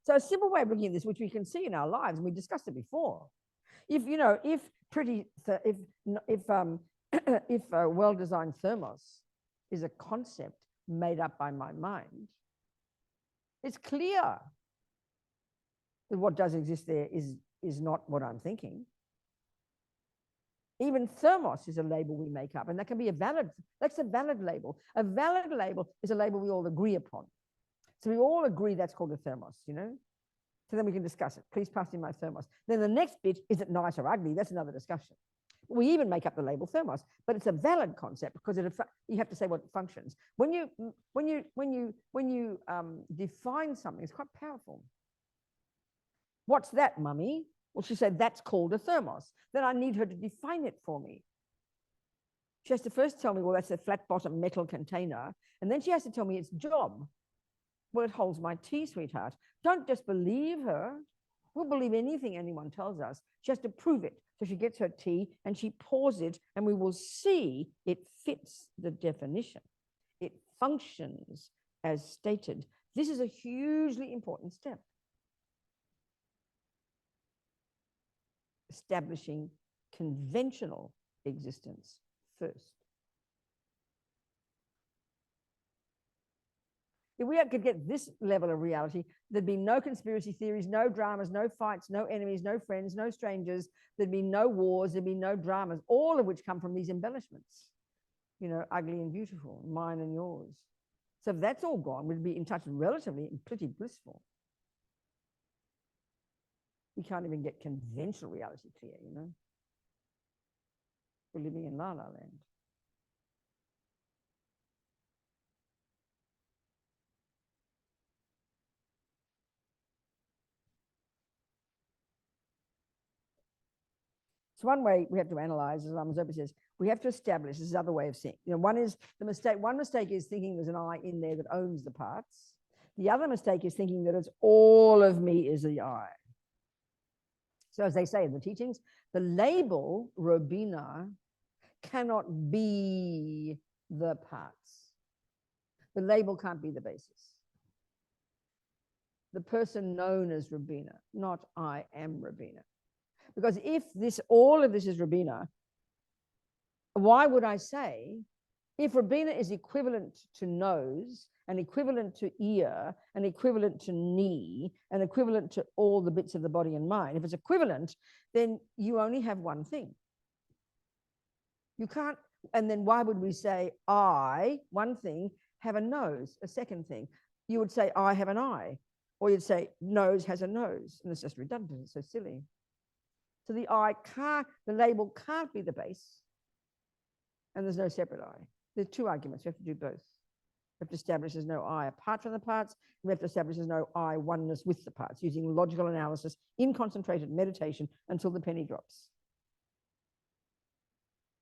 So a simple way of looking at this, which we can see in our lives, and we discussed it before. If a well-designed thermos is a concept made up by my mind, it's clear that what does exist there is not what I'm thinking. Even thermos is a label we make up, and that can be that's a valid label. A valid label is a label we all agree upon. So we all agree that's called a thermos, So then we can discuss it. Please pass me my thermos. Then the next bit, is it nice or ugly? That's another discussion. We even make up the label thermos, but it's a valid concept because you have to say what it functions. When you define something, it's quite powerful. What's that, mummy? Well, she said, that's called a thermos. Then I need her to define it for me. She has to first tell me, well, that's a flat bottom metal container. And then she has to tell me its job. Well, it holds my tea, sweetheart. Don't just believe her. We'll believe anything anyone tells us. She has to prove it. So she gets her tea and she pours it, and we will see it fits the definition. It functions as stated. This is a hugely important step. Establishing conventional existence first. If we could get this level of reality, there'd be no conspiracy theories, no dramas, no fights, no enemies, no friends, no strangers. There'd be no wars, there'd be no dramas, all of which come from these embellishments, ugly and beautiful, mine and yours. So if that's all gone, we'd be in touch relatively and pretty blissful. We can't even get conventional reality clear, We're living in La La Land. So one way we have to analyze, as Lama Zopa says, we have to establish, this is another way of seeing. One is the mistake. One mistake is thinking there's an I in there that owns the parts. The other mistake is thinking that it's all of me is the I. So as they say in the teachings, the label Robina cannot be the parts. The label can't be the basis. The person known as Robina, not I am Robina. Because if all of this is Robina, why would I say If Robina is equivalent to nose and equivalent to ear and equivalent to knee and equivalent to all the bits of the body and mind, if it's equivalent, then you only have one thing. You can't, and then why would we say I, one thing, have a nose, a second thing? You would say I have an eye, or you'd say nose has a nose, and it's just redundant, it's so silly. So the eye can't, the label can't be the base, and there's no separate eye. There's two arguments. We have to do both. We have to establish there's no I apart from the parts. We have to establish there's no I oneness with the parts using logical analysis in concentrated meditation until the penny drops.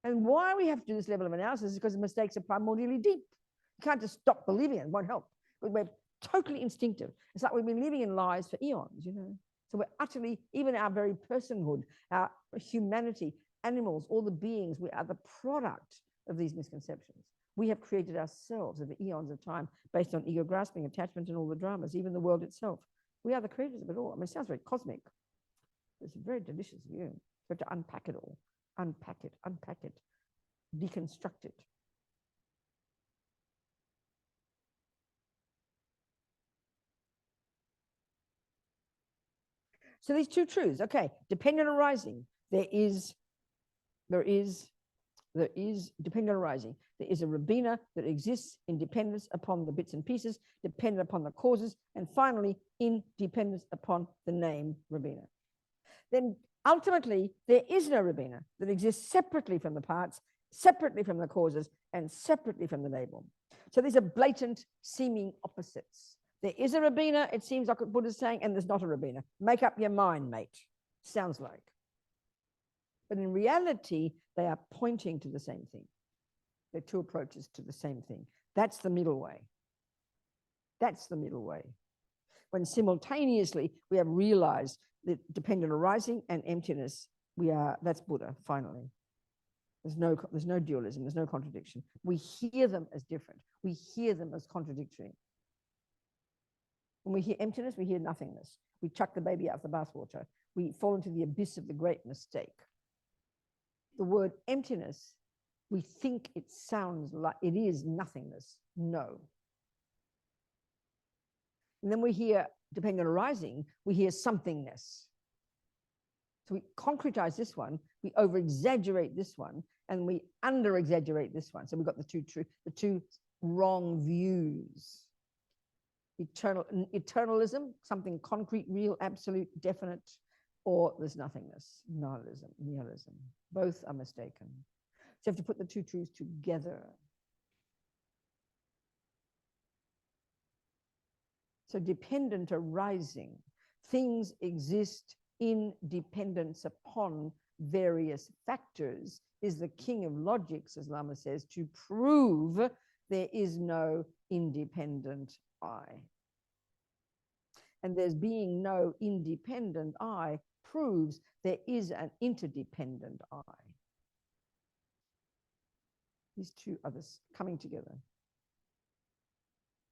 And why we have to do this level of analysis is because the mistakes are primordially deep. You can't just stop believing it. It won't help. We're totally instinctive. It's like we've been living in lies for eons, you know. So we're utterly, even our very personhood, our humanity, animals, all the beings, we are the product of these misconceptions. We have created ourselves over eons of time based on ego grasping, attachment, and all the dramas, even the world itself. We are the creators of it all. I mean, it sounds very cosmic. It's a very delicious view. We have to unpack it all, unpack it, deconstruct it. So these two truths, okay, dependent arising, there is dependent arising. There is a Robina that exists in dependence upon the bits and pieces, dependent upon the causes, and finally, in dependence upon the name Robina. Then ultimately, there is no Robina that exists separately from the parts, separately from the causes, and separately from the label. So these are blatant seeming opposites. There is a Robina, it seems like what Buddha's saying, and there's not a Robina. Make up your mind, mate. Sounds like. But in reality, they are pointing to the same thing. They're two approaches to the same thing. That's the middle way. That's the middle way. When simultaneously we have realized that dependent arising and emptiness, that's Buddha, finally. There's no dualism, there's no contradiction. We hear them as different. We hear them as contradictory. When we hear emptiness, we hear nothingness. We chuck the baby out of the bathwater. We fall into the abyss of the great mistake. The word emptiness, we think it sounds like it is nothingness. No. And then we hear dependent arising, we hear somethingness. So we concretize this one, we over-exaggerate this one, and we under-exaggerate this one. So we've got the two wrong views. Eternalism, something concrete, real, absolute, definite, or there's nothingness, nihilism. Both are mistaken. So you have to put the two truths together. So dependent arising, things exist in dependence upon various factors, is the king of logics, as Lama says, to prove there is no independent I. And there's being no independent I proves there is an interdependent I. These two others coming together.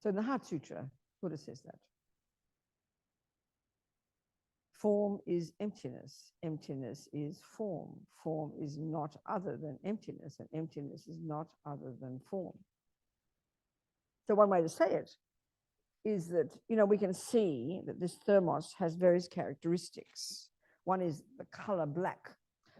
So in the Heart Sutra, Buddha says that. Form is emptiness. Emptiness is form. Form is not other than emptiness, and emptiness is not other than form. So one way to say it is that, you know, we can see that this thermos has various characteristics. One is the color black.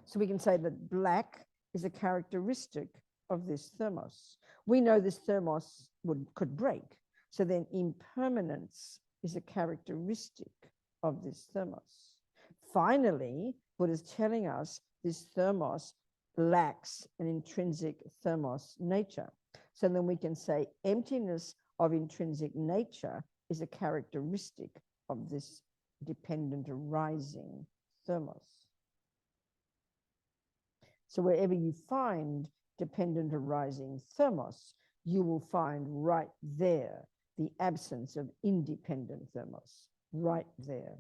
So we can say that black is a characteristic of this thermos. We know this thermos could break. So then impermanence is a characteristic of this thermos. Finally, Buddha is telling us this thermos lacks an intrinsic thermos nature. So then we can say emptiness of intrinsic nature is a characteristic of this dependent arising thermos. So wherever you find dependent arising thermos, you will find right there the absence of independent thermos, right there.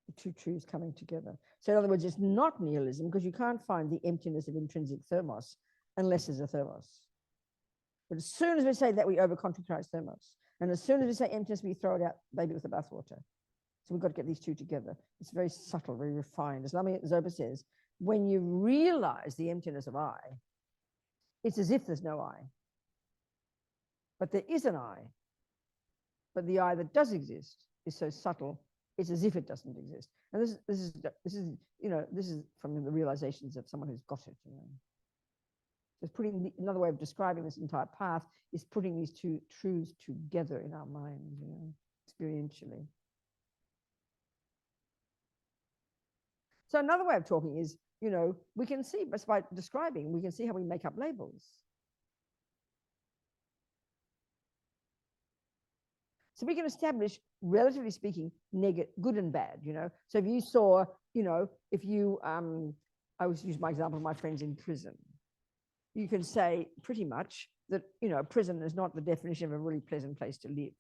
The two truths coming together. So in other words, it's not nihilism, because you can't find the emptiness of intrinsic thermos unless there's a thermos. But as soon as we say that, we over-concretize thermos. And as soon as we say emptiness, we throw it out, baby, with the bathwater. So we've got to get these two together. It's very subtle, very refined. As Lama Zopa says, when you realize the emptiness of I, it's as if there's no I. But there is an I. But the I that does exist is so subtle, it's as if it doesn't exist. And this is from the realizations of someone who's got it. Just putting another way of describing this entire path is putting these two truths together in our minds, experientially. So another way of talking is, we can see, just by describing, we can see how we make up labels. So we can establish, relatively speaking, good and bad, So if you saw, I always use my example of my friends in prison. You can say pretty much that, prison is not the definition of a really pleasant place to live.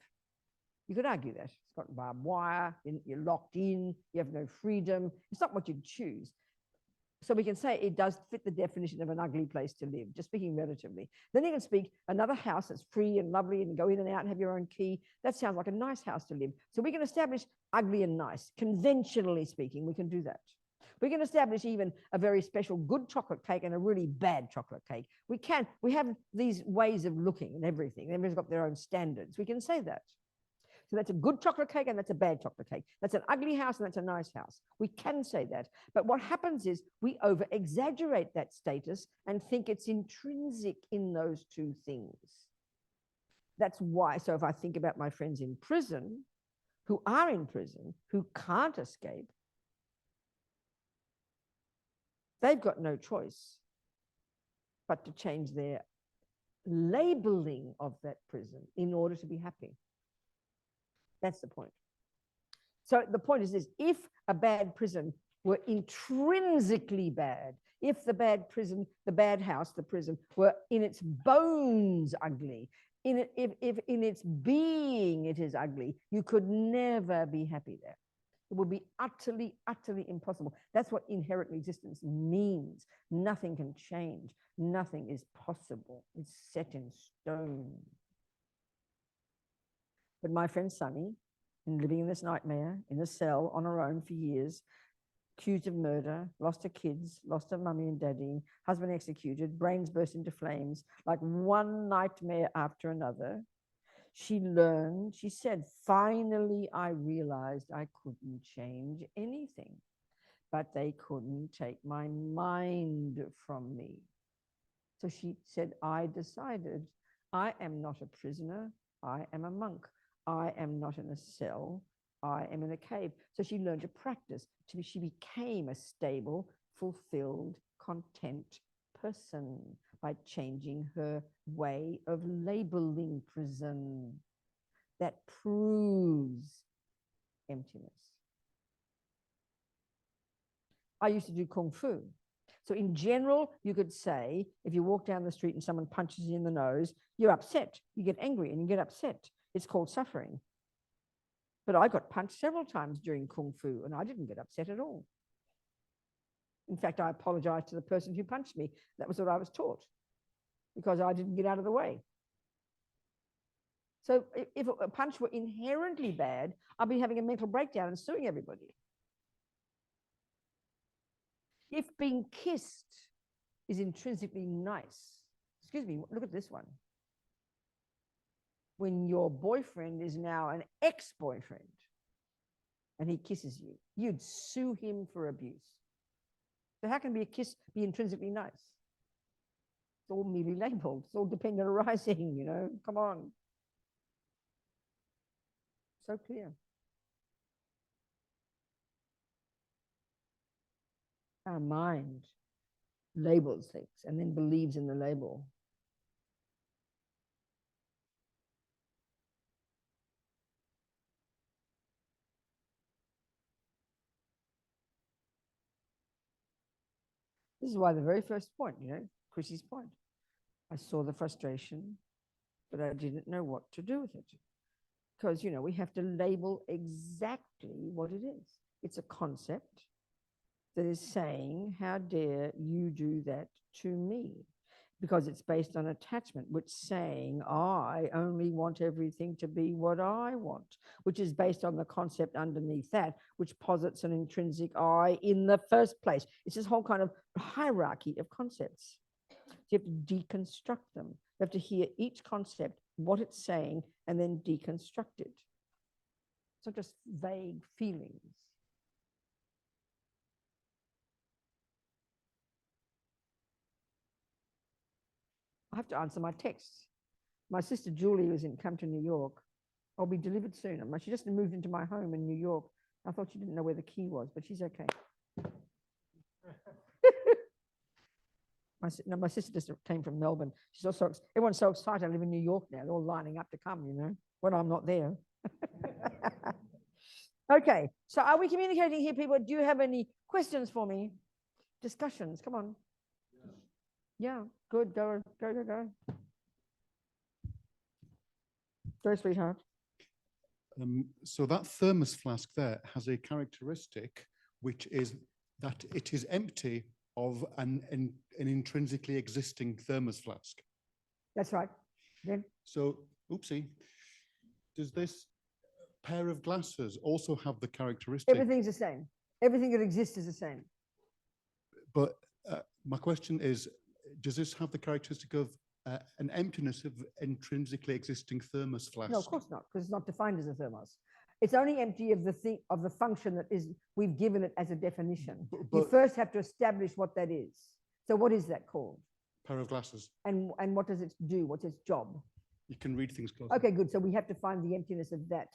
You could argue that. It's got barbed wire, you're locked in, you have no freedom. It's not what you'd choose. So we can say it does fit the definition of an ugly place to live, just speaking relatively. Then you can speak another house that's free and lovely and go in and out and have your own key. That sounds like a nice house to live. So we can establish ugly and nice. Conventionally speaking, we can do that. We can establish even a very special good chocolate cake and a really bad chocolate cake. We have these ways of looking and everything. Everyone's got their own standards. We can say that. So that's a good chocolate cake and that's a bad chocolate cake. That's an ugly house and that's a nice house. We can say that. But what happens is we over-exaggerate that status and think it's intrinsic in those two things. That's why, so if I think about my friends in prison, who are in prison, who can't escape, they've got no choice but to change their labeling of that prison in order to be happy. That's the point. So the point is this: if a bad prison were intrinsically bad, if the bad prison, the bad house, the prison, were in its bones ugly, if in its being it is ugly, you could never be happy there. It would be utterly, utterly impossible. That's what inherent existence means. Nothing can change. Nothing is possible. It's set in stone. But my friend Sunny, living in this nightmare, in a cell on her own for years, accused of murder, lost her kids, lost her mummy and daddy, husband executed, brains burst into flames, like one nightmare after another. She learned, she said, finally I realized I couldn't change anything, but they couldn't take my mind from me. So she said, I decided I am not a prisoner, I am a monk. I am not in a cell, I am in a cave. So she learned to practice. She became a stable, fulfilled, content person by changing her way of labeling prison. That proves emptiness. I used to do Kung Fu. So in general, you could say, if you walk down the street and someone punches you in the nose, you're upset. You get angry and you get upset. It's called suffering. But I got punched several times during Kung Fu and I didn't get upset at all. In fact, I apologized to the person who punched me. That was what I was taught, because I didn't get out of the way. So if a punch were inherently bad, I'd be having a mental breakdown and suing everybody. If being kissed is intrinsically nice, excuse me, look at this one. When your boyfriend is now an ex-boyfriend and he kisses you, you'd sue him for abuse. So how can a kiss be intrinsically nice? It's all merely labeled. It's all dependent arising, come on. So clear. Our mind labels things and then believes in the label. This is why the very first point, Chrissy's point, I saw the frustration, but I didn't know what to do with it. Because, we have to label exactly what it is. It's a concept that is saying, how dare you do that to me? because it's based on attachment, which saying, I only want everything to be what I want, which is based on the concept underneath that, which posits an intrinsic I in the first place. It's this whole kind of hierarchy of concepts. You have to deconstruct them. You have to hear each concept, what it's saying, and then deconstruct it. It's not just vague feelings. I have to answer my texts. My sister Julie was come to New York. I'll be delivered soon. She just moved into my home in New York. I thought she didn't know where the key was, but she's okay. My sister just came from Melbourne. She's also, everyone's so excited I live in New York now. They're all lining up to come, you know, when I'm not there. Okay, so are we communicating here, people? Do you have any questions for me? Discussions, come on. Yeah, good, go. Go, sweetheart. So that thermos flask there has a characteristic, which is that it is empty of an intrinsically existing thermos flask. That's right. Then. So, oopsie, does this pair of glasses also have the characteristic? Everything's the same. Everything that exists is the same. But my question is, does this have the characteristic of an emptiness of intrinsically existing thermos flask? No, of course not, because it's not defined as a thermos. It's only empty of the function that is we've given it as a definition. But you first have to establish what that is. So what is that called? Pair of glasses. And what does it do? What's its job? You can read things closely. Okay, good. So we have to find the emptiness of that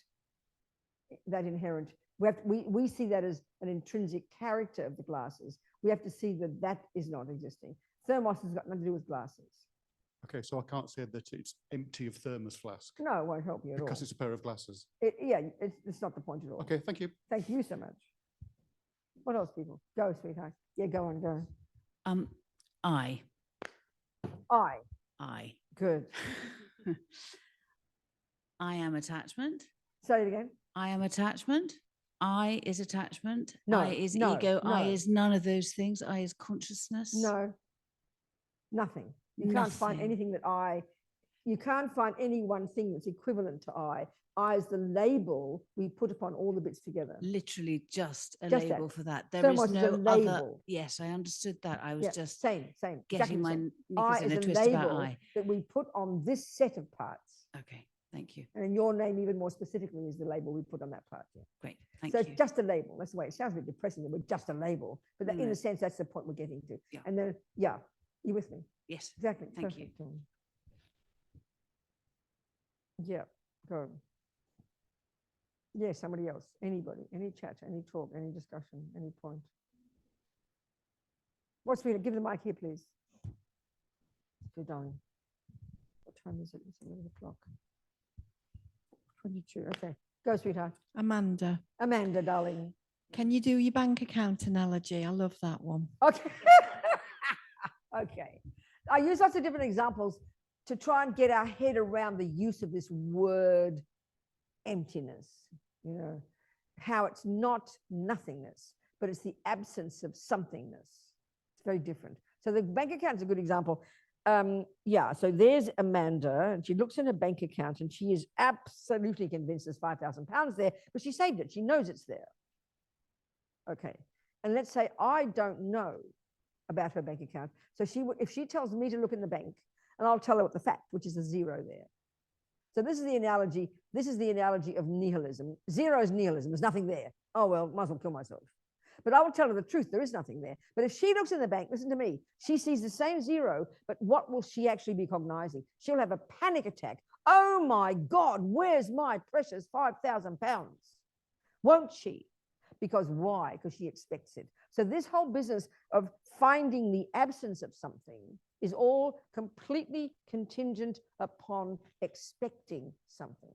inherent. We see that as an intrinsic character of the glasses. We have to see that that is not existing. Thermos has got nothing to do with glasses. Okay, so I can't say that it's empty of thermos flask. No, it won't help you at all. Because it's a pair of glasses. It's not the point at all. Okay, thank you. Thank you so much. What else, people? Go, sweetheart. Yeah, go on, go. I. Good. I am attachment. Say it again. I am attachment. I is attachment. No, I is no, ego. no. I is none of those things. I is consciousness. No, nothing. You can't find anything that you can't find any one thing that's equivalent to I. I is the label we put upon all the bits together. Literally just a Just label that. for that. There So is much as no a other. label. Yes, I understood that. I was just same. getting exactly my same. knickers I in is a a twist about label I. that we put on this set of parts. Okay, thank you. And then your name, even more specifically, is the label we put on that part. Yeah. Great, thank So you. it's just a label. That's the way it sounds a bit depressing that we're just a label, but that, in No. a sense, that's the point we're getting to. Yeah. And then, yeah, you with me? Yes, Exactly. Thank you. Perfect. Yeah, go. Yeah, somebody else, anybody, any chat, any talk, any discussion, any point. What's me? Give the mic here, please. You're done. What time is it? It's 11 o'clock. 22. Okay, go, sweetheart. Amanda, Darling. can you do your bank account analogy? I love that one. Okay. Okay. I use lots of different examples to try and get our head around the use of this word emptiness, you know, how it's not nothingness, but it's the absence of somethingness. It's very different. So the bank account is a good example. So there's Amanda, and she looks in her bank account and she is absolutely convinced there's £5,000 there, but she saved it. She knows it's there. Okay. And let's say I don't know about her bank account. So if she tells me to look in the bank, and I'll tell her what the fact, which is a zero there. So this is the analogy. This is the analogy of nihilism. Zero is nihilism. There's nothing there. Oh, well, might as well kill myself. But I will tell her the truth. There is nothing there. But if she looks in the bank, listen to me, she sees the same zero, but what will she actually be cognizing? She'll have a panic attack. Oh my God, where's my precious £5,000? Won't she? Because why? Because she expects it. So this whole business of finding the absence of something is all completely contingent upon expecting something.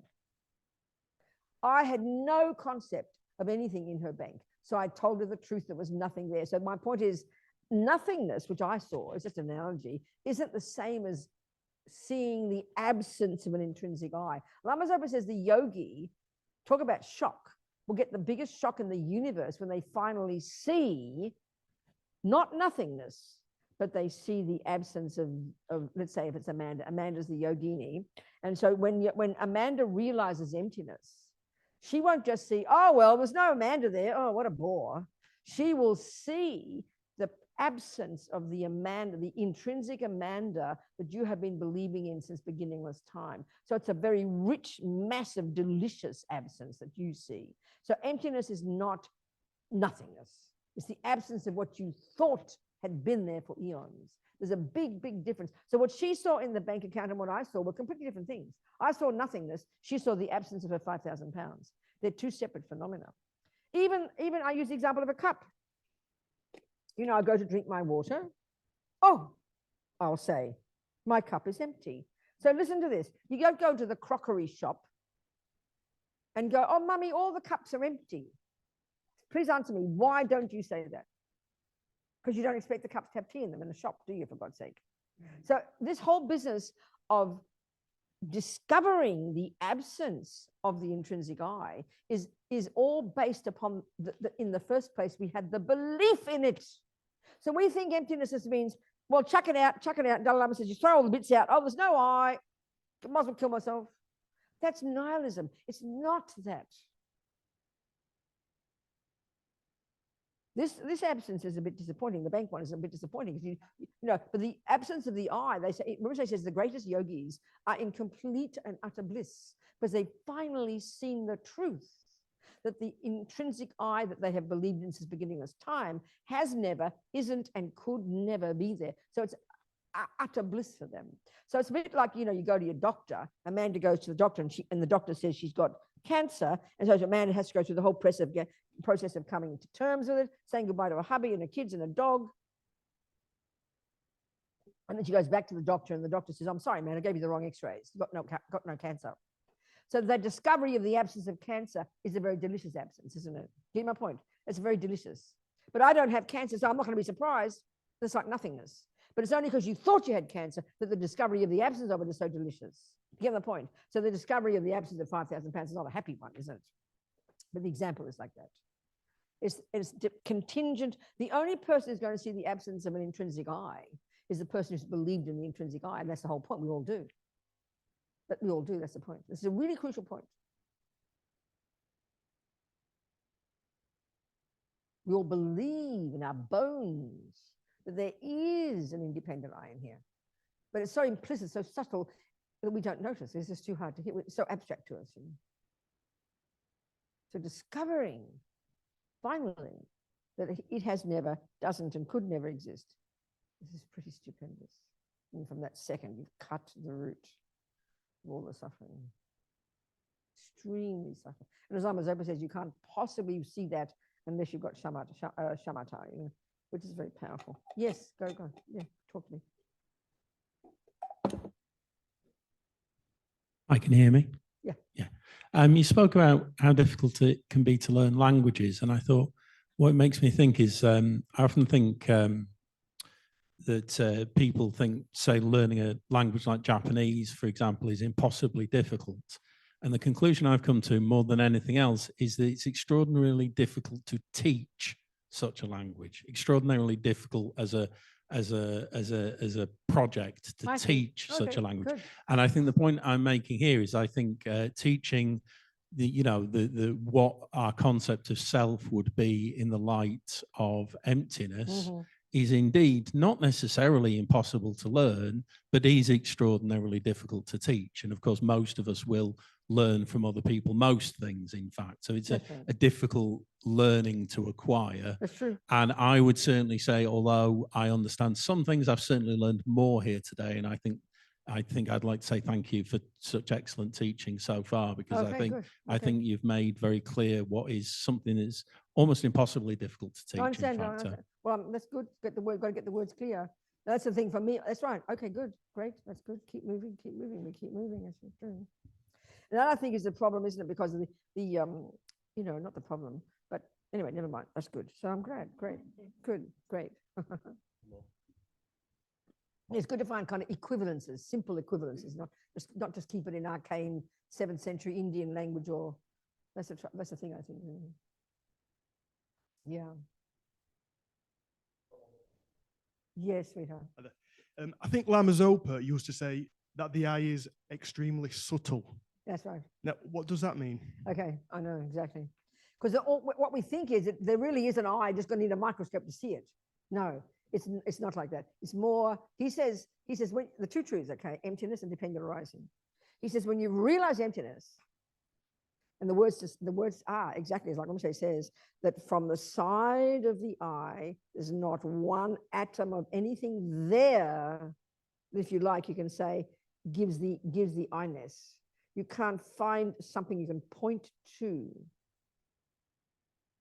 I had no concept of anything in her bank. So I told her the truth, there was nothing there. So my point is, nothingness, which I saw, is just an analogy, isn't the same as seeing the absence of an intrinsic I. Lama Zopa says the yogi, talk about shock, will get the biggest shock in the universe when they finally see not nothingness, but they see the absence of, let's say if it's Amanda, Amanda's the yogini. And so when Amanda realizes emptiness, she won't just see, oh, well, there's no Amanda there. Oh, what a bore. She will see the absence of the Amanda, the intrinsic Amanda that you have been believing in since beginningless time. So it's a very rich, massive, delicious absence that you see. So emptiness is not nothingness. It's the absence of what you thought had been there for eons. There's a big, big difference. So what she saw in the bank account and what I saw were completely different things. I saw nothingness. She saw the absence of her 5,000 pounds. They're two separate phenomena. Even I use the example of a cup. You know, I go to drink my water. Oh, I'll say, my cup is empty. So listen to this. You don't go to the crockery shop and go, oh, mummy, all the cups are empty. Please answer me. Why don't you say that? Because you don't expect the cups to have tea in them in the shop, do you, for God's sake? So this whole business of discovering the absence of the intrinsic I is all based upon, in the first place, we had the belief in it. So we think emptiness just means, well, chuck it out, chuck it out. Dalai Lama says, you throw all the bits out. Oh, there's no I. I might as well kill myself. That's nihilism. It's not that. This absence is a bit disappointing. The bank one is a bit disappointing because you know, but the absence of the I, they say, Rinpoche says the greatest yogis are in complete and utter bliss because they've finally seen the truth that the intrinsic I that they have believed in since beginningless time has never, isn't, and could never be there. So it's utter bliss for them. So it's a bit like, you know, you go to your doctor. Amanda goes to the doctor and the doctor says she's got cancer, and so Amanda has to go through the whole process of coming to terms with it, saying goodbye to a hubby and her kids and a dog. And then she goes back to the doctor, and the doctor says, I'm sorry, man, I gave you the wrong x-rays. You've got no cancer. So the discovery of the absence of cancer is a very delicious absence, isn't it? Get my point? It's very delicious. But I don't have cancer, so I'm not going to be surprised. It's like nothingness. But it's only because you thought you had cancer that the discovery of the absence of it is so delicious. You get the point? So the discovery of the absence of 5,000 pounds is not a happy one, isn't it? But the example is like that. It's contingent. The only person who's going to see the absence of an intrinsic I is the person who's believed in the intrinsic I, and that's the whole point. We all do. But we all do, that's the point. This is a really crucial point. We all believe in our bones that there is an independent I in here. But it's so implicit, so subtle, that we don't notice. It's just too hard to hit. It's so abstract to us. You know? So discovering, finally, that it has never, doesn't, and could never exist. This is pretty stupendous. And from that second, you've cut the root of all the suffering. Extremely suffering. And as Lama Zopa says, you can't possibly see that unless you've got shamatha, you know, which is very powerful. Yes, go. Yeah, talk to me. I can hear me. Yeah. Yeah. You spoke about how difficult it can be to learn languages, and I thought what it makes me think is I often think that people think, say, learning a language like Japanese, for example, is impossibly difficult. And the conclusion I've come to more than anything else is that it's extraordinarily difficult to teach such a language. Extraordinarily difficult as a project to teach such a language. Good. And I think the point I'm making here is I think teaching the what our concept of self would be in the light of emptiness is indeed not necessarily impossible to learn, but is extraordinarily difficult to teach. And of course, most of us will learn from other people, most things, in fact. So it's a difficult learning to acquire. That's true. And I would certainly say, although I understand some things, I've certainly learned more here today. And I think I'd like to say thank you for such excellent teaching so far, because I think you've made very clear what is something that's almost impossibly difficult to teach. I understand. Well, that's good. Got to get the words clear. That's the thing for me. That's right. Okay, good, great. That's good. Keep moving. We keep moving. That's what we're doing. And that I think is the problem, isn't it? Because of not the problem, but anyway, never mind. That's good. So I'm glad. Great. Good. Great. It's good to find kind of equivalences, simple equivalences, not just keep it in arcane 7th century Indian language, or that's the thing I think. Yeah. Yes, sweetheart. I think Lama Zopa used to say that the eye is extremely subtle. That's right. Now, what does that mean? Okay, I know exactly. Because what we think is that there really is an eye, just going to need a microscope to see it. No, it's not like that. It's more, he says when the two truths, okay, emptiness and dependent arising. He says when you realize emptiness, and the words are exactly as like Lama Yeshe says, that from the side of the eye, there's not one atom of anything there, if you like, you can say, gives the I-ness. You can't find something you can point to.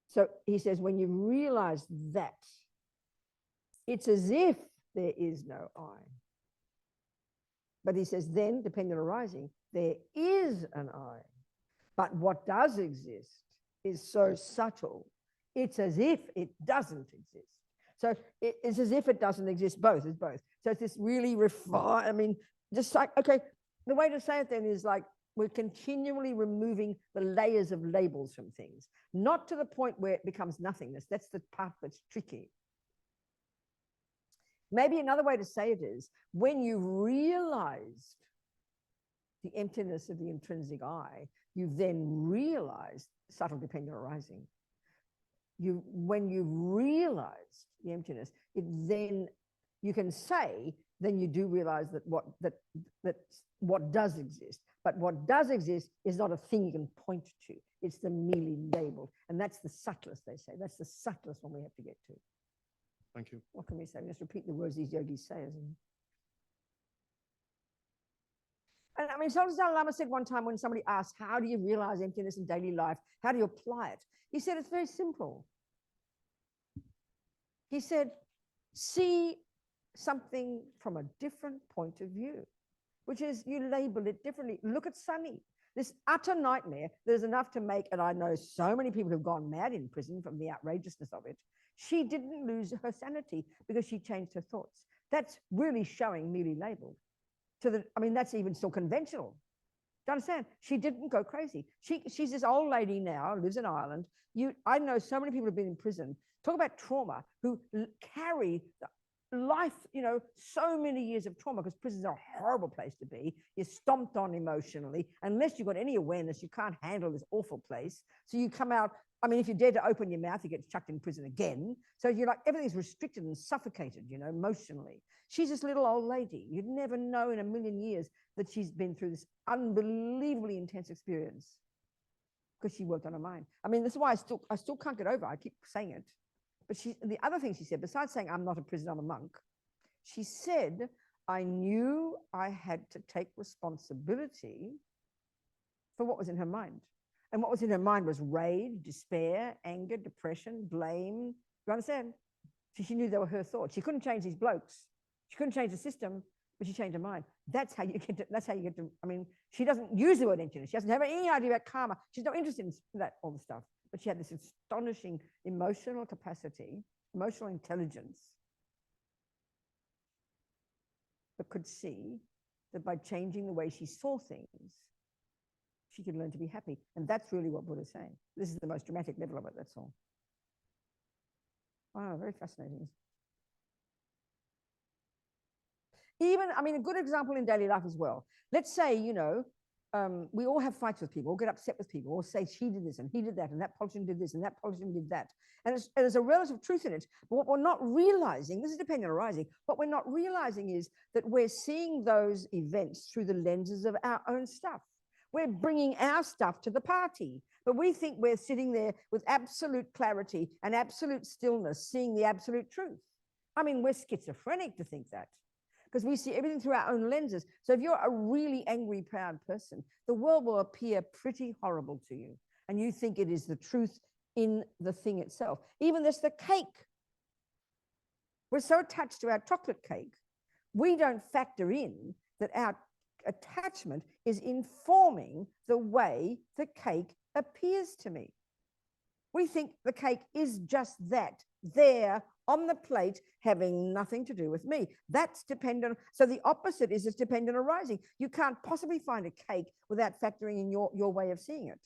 So he says, when you realize that, it's as if there is no I. But he says, then, dependent arising, there is an I. But what does exist is so subtle, it's as if it doesn't exist. So it's as if it doesn't exist, both is both. So it's this really refined, I mean, just like, okay, the way to say it then is like, we're continually removing the layers of labels from things, not to the point where it becomes nothingness. That's the part that's tricky. Maybe another way to say it is, when you realized the emptiness of the intrinsic I, you then realized subtle dependent arising. When you realized the emptiness, it then, you can say, then you do realize that what does exist. But what does exist is not a thing you can point to. It's the merely labeled. And that's the subtlest, they say. That's the subtlest one we have to get to. Thank you. What can we say? We just repeat the words these yogis say, isn't it? And I mean, Sultan Lama said one time when somebody asked, how do you realize emptiness in daily life? How do you apply it? He said, it's very simple. He said, see something from a different point of view, which is you label it differently. Look at Sunny, this utter nightmare. There's enough to make, and I know so many people who've gone mad in prison from the outrageousness of it. She didn't lose her sanity because she changed her thoughts. That's really showing merely labeled. I mean, that's even still conventional. Do you understand? She didn't go crazy. She's this old lady now, lives in Ireland. I know so many people who've been in prison. Talk about trauma, who carry life, so many years of trauma, because prisons are a horrible place to be. You're stomped on emotionally. Unless you've got any awareness, you can't handle this awful place. So you come out, I mean, if you dare to open your mouth, you get chucked in prison again. So you're like, everything's restricted and suffocated, emotionally. She's this little old lady. You'd never know in a million years that she's been through this unbelievably intense experience because she worked on her mind. I mean, that's why I still can't get over. I keep saying it. But the other thing she said, besides saying, I'm not a prisoner, I'm a monk, she said, I knew I had to take responsibility for what was in her mind. And what was in her mind was rage, despair, anger, depression, blame. You understand? She knew they were her thoughts. She couldn't change these blokes. She couldn't change the system, but she changed her mind. That's how you get to, I mean, she doesn't use the word emptiness. She doesn't have any idea about karma. She's not interested in that, all the stuff. But she had this astonishing emotional capacity, emotional intelligence, but could see that by changing the way she saw things, she could learn to be happy. And that's really what Buddha's saying. This is the most dramatic level of it, that's all. Wow, very fascinating. Even, I mean, a good example in daily life as well. Let's say, we all have fights with people, or get upset with people, or say she did this and he did that, and that politician did this and that politician did that. And there's a relative truth in it. But what we're not realizing, this is dependent arising, what we're not realizing is that we're seeing those events through the lenses of our own stuff. We're bringing our stuff to the party, but we think we're sitting there with absolute clarity and absolute stillness, seeing the absolute truth. I mean, we're schizophrenic to think that, because we see everything through our own lenses. So if you're a really angry, proud person, the world will appear pretty horrible to you, and you think it is the truth in the thing itself. Even this, the cake. We're so attached to our chocolate cake, we don't factor in that our attachment is informing the way the cake appears to me. We think the cake is just that, there on the plate, having nothing to do with me. That's dependent. So the opposite is it's dependent arising. You can't possibly find a cake without factoring in your way of seeing it.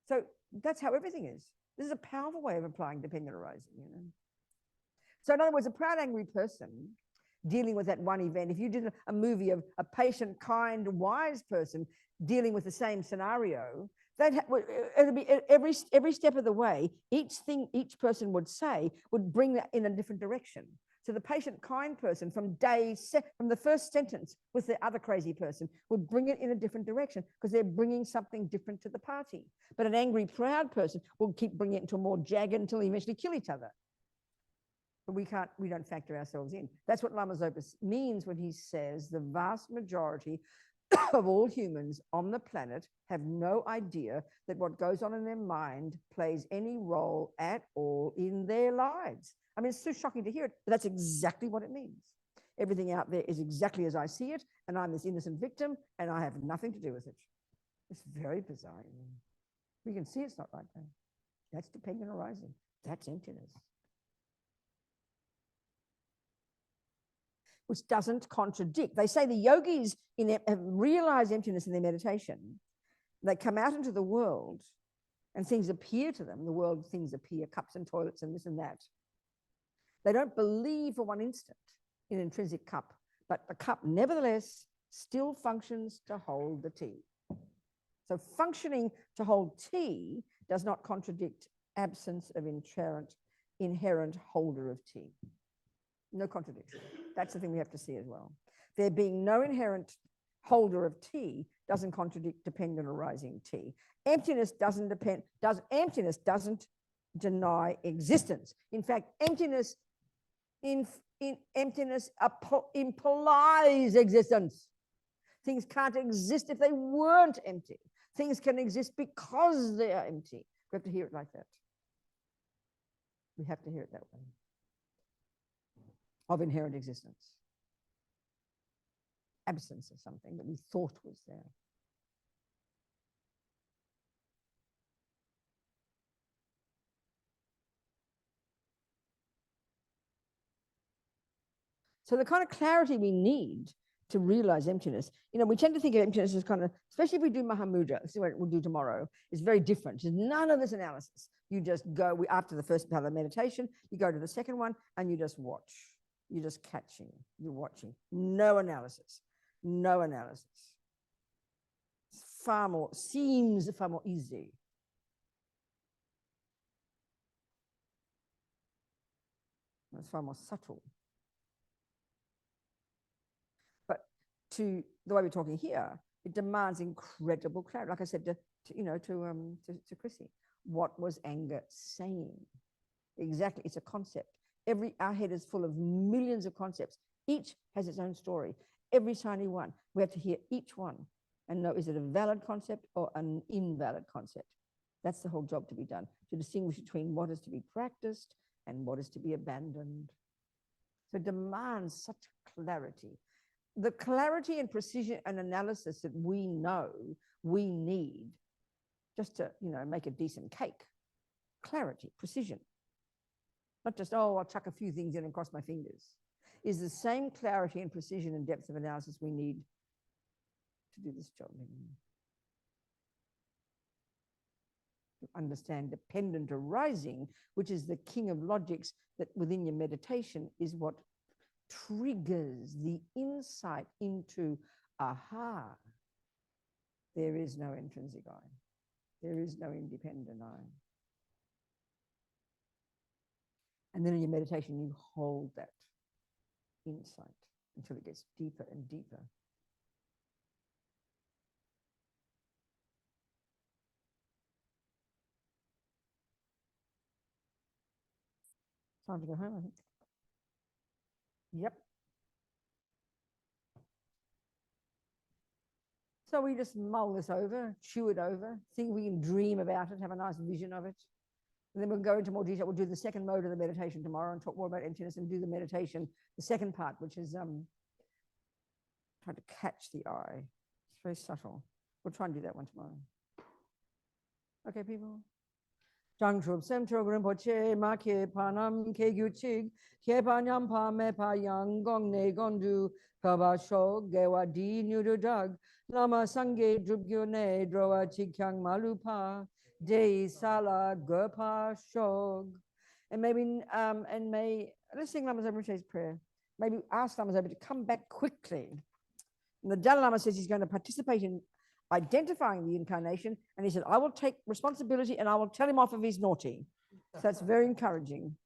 So that's how everything is. This is a powerful way of applying dependent arising. So in other words, a proud, angry person dealing with that one event, if you did a movie of a patient, kind, wise person dealing with the same scenario, it'll be every step of the way, each thing each person would say would bring that in a different direction. So the patient, kind person from from the first sentence with the other crazy person would bring it in a different direction because they're bringing something different to the party. But an angry, proud person will keep bringing it into a more jagged until they eventually kill each other. But we don't factor ourselves in. That's what Lama Zopa means when he says the vast majority of all humans on the planet have no idea that what goes on in their mind plays any role at all in their lives. I mean, it's too shocking to hear it, but that's exactly what it means. Everything out there is exactly as I see it, and I'm this innocent victim, and I have nothing to do with it. It's very bizarre. We can see it's not right now. That's dependent arising. That's emptiness. Which doesn't contradict. They say the yogis have realized emptiness in their meditation. They come out into the world and things appear to them. The world, things appear, cups and toilets and this and that. They don't believe for one instant in an intrinsic cup, but the cup nevertheless still functions to hold the tea. So functioning to hold tea does not contradict absence of inherent holder of tea. No contradiction. That's the thing we have to see as well. There being no inherent holder of tea doesn't contradict dependent arising tea. Emptiness doesn't deny existence. In fact, emptiness implies existence. Things can't exist if they weren't empty. Things can exist because they are empty. We have to hear it like that. We have to hear it that way. Of inherent existence. Absence of something that we thought was there. So the kind of clarity we need to realize emptiness, we tend to think of emptiness as kind of, especially if we do Mahamudra, this is what we'll do tomorrow, it's very different. There's none of this analysis. You just go, after the first part of the meditation, you go to the second one and you just watch. You're just catching, you're watching. No analysis, no analysis. Seems far more easy. It's far more subtle. But to the way we're talking here, it demands incredible clarity. Like I said to Chrissy, what was anger saying? Exactly, it's a concept. Our head is full of millions of concepts. Each has its own story. Every tiny one. We have to hear each one and know, is it a valid concept or an invalid concept? That's the whole job to be done, to distinguish between what is to be practiced and what is to be abandoned. So it demands such clarity. The clarity and precision and analysis that we know we need just to, make a decent cake. Clarity, precision. Not just, I'll chuck a few things in and cross my fingers, is the same clarity and precision and depth of analysis we need to do this job. To understand dependent arising, which is the king of logics that within your meditation is what triggers the insight into, aha, there is no intrinsic I. There is no independent I. And then in your meditation, you hold that insight until it gets deeper and deeper. Time to go home, I think. Yep. So we just mull this over, chew it over, think we can dream about it, have a nice vision of it. And then we'll go into more detail. We'll do the second mode of the meditation tomorrow and talk more about emptiness and do the meditation, the second part, which is trying to catch the eye. It's very subtle. We'll try and do that one tomorrow. Okay, people? Jang Trup Sem Trogram Poche Ma Ke Panam Ke Gyuchig Ke Panyam Pa Me Pa Yang Gong Ne Gondu Kaba Shog Gewa Di Nudu Dug Lama Sange Drubgyo Ne Drowa Chikyang Malupa De Sala Gurpa Shog. And maybe may let's sing Lama Rinpoche's prayer. Maybe ask Lama Zopa to come back quickly. And the Dalai Lama says he's going to participate in identifying the incarnation. And he said, I will take responsibility and I will tell him off if he's naughty. So that's very encouraging.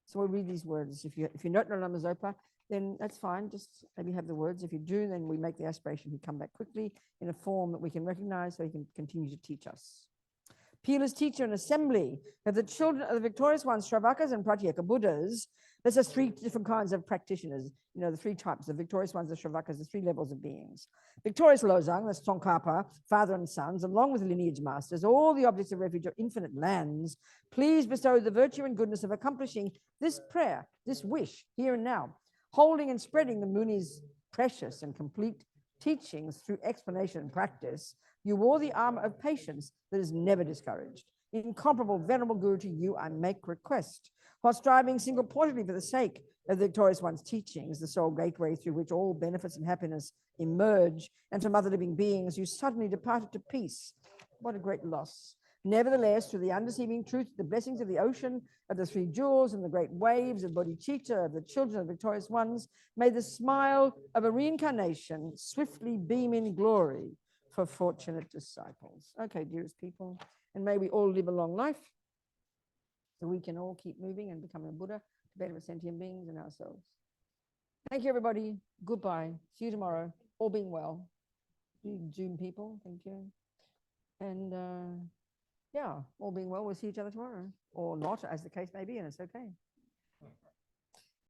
So we'll read these words. If you don't know Lama Zopa, then that's fine. Just maybe have the words. If you do, then we make the aspiration he come back quickly in a form that we can recognize so he can continue to teach us. Peerless teacher and assembly of the children of the victorious ones, Shravakas and Pratyeka Buddhas. There's just 3 different kinds of practitioners. You know, the 3 types, the victorious ones, the Shravakas, the 3 levels of beings. Victorious Lozang, the Tsongkhapa, father and sons, along with the lineage masters, all the objects of refuge of infinite lands, please bestow the virtue and goodness of accomplishing this prayer, this wish, here and now, holding and spreading the Muni's precious and complete teachings through explanation and practice. You wore the armor of patience that is never discouraged. Incomparable, venerable Guru, to you I make request, while striving single-pointedly for the sake of the victorious one's teachings, the sole gateway through which all benefits and happiness emerge, and from other living beings, you suddenly departed to peace. What a great loss. Nevertheless, through the undeceiving truth, the blessings of the ocean, of the 3 jewels, and the great waves of bodhicitta, of the children of the victorious ones, may the smile of a reincarnation swiftly beam in glory for fortunate disciples. Okay, dearest people, and may we all live a long life so we can all keep moving and becoming a Buddha to better sentient beings and ourselves. Thank you, everybody. Goodbye. See you tomorrow. All being well. You Zoom people, thank you. And yeah, all being well, we'll see each other tomorrow. Or not, as the case may be, and it's okay.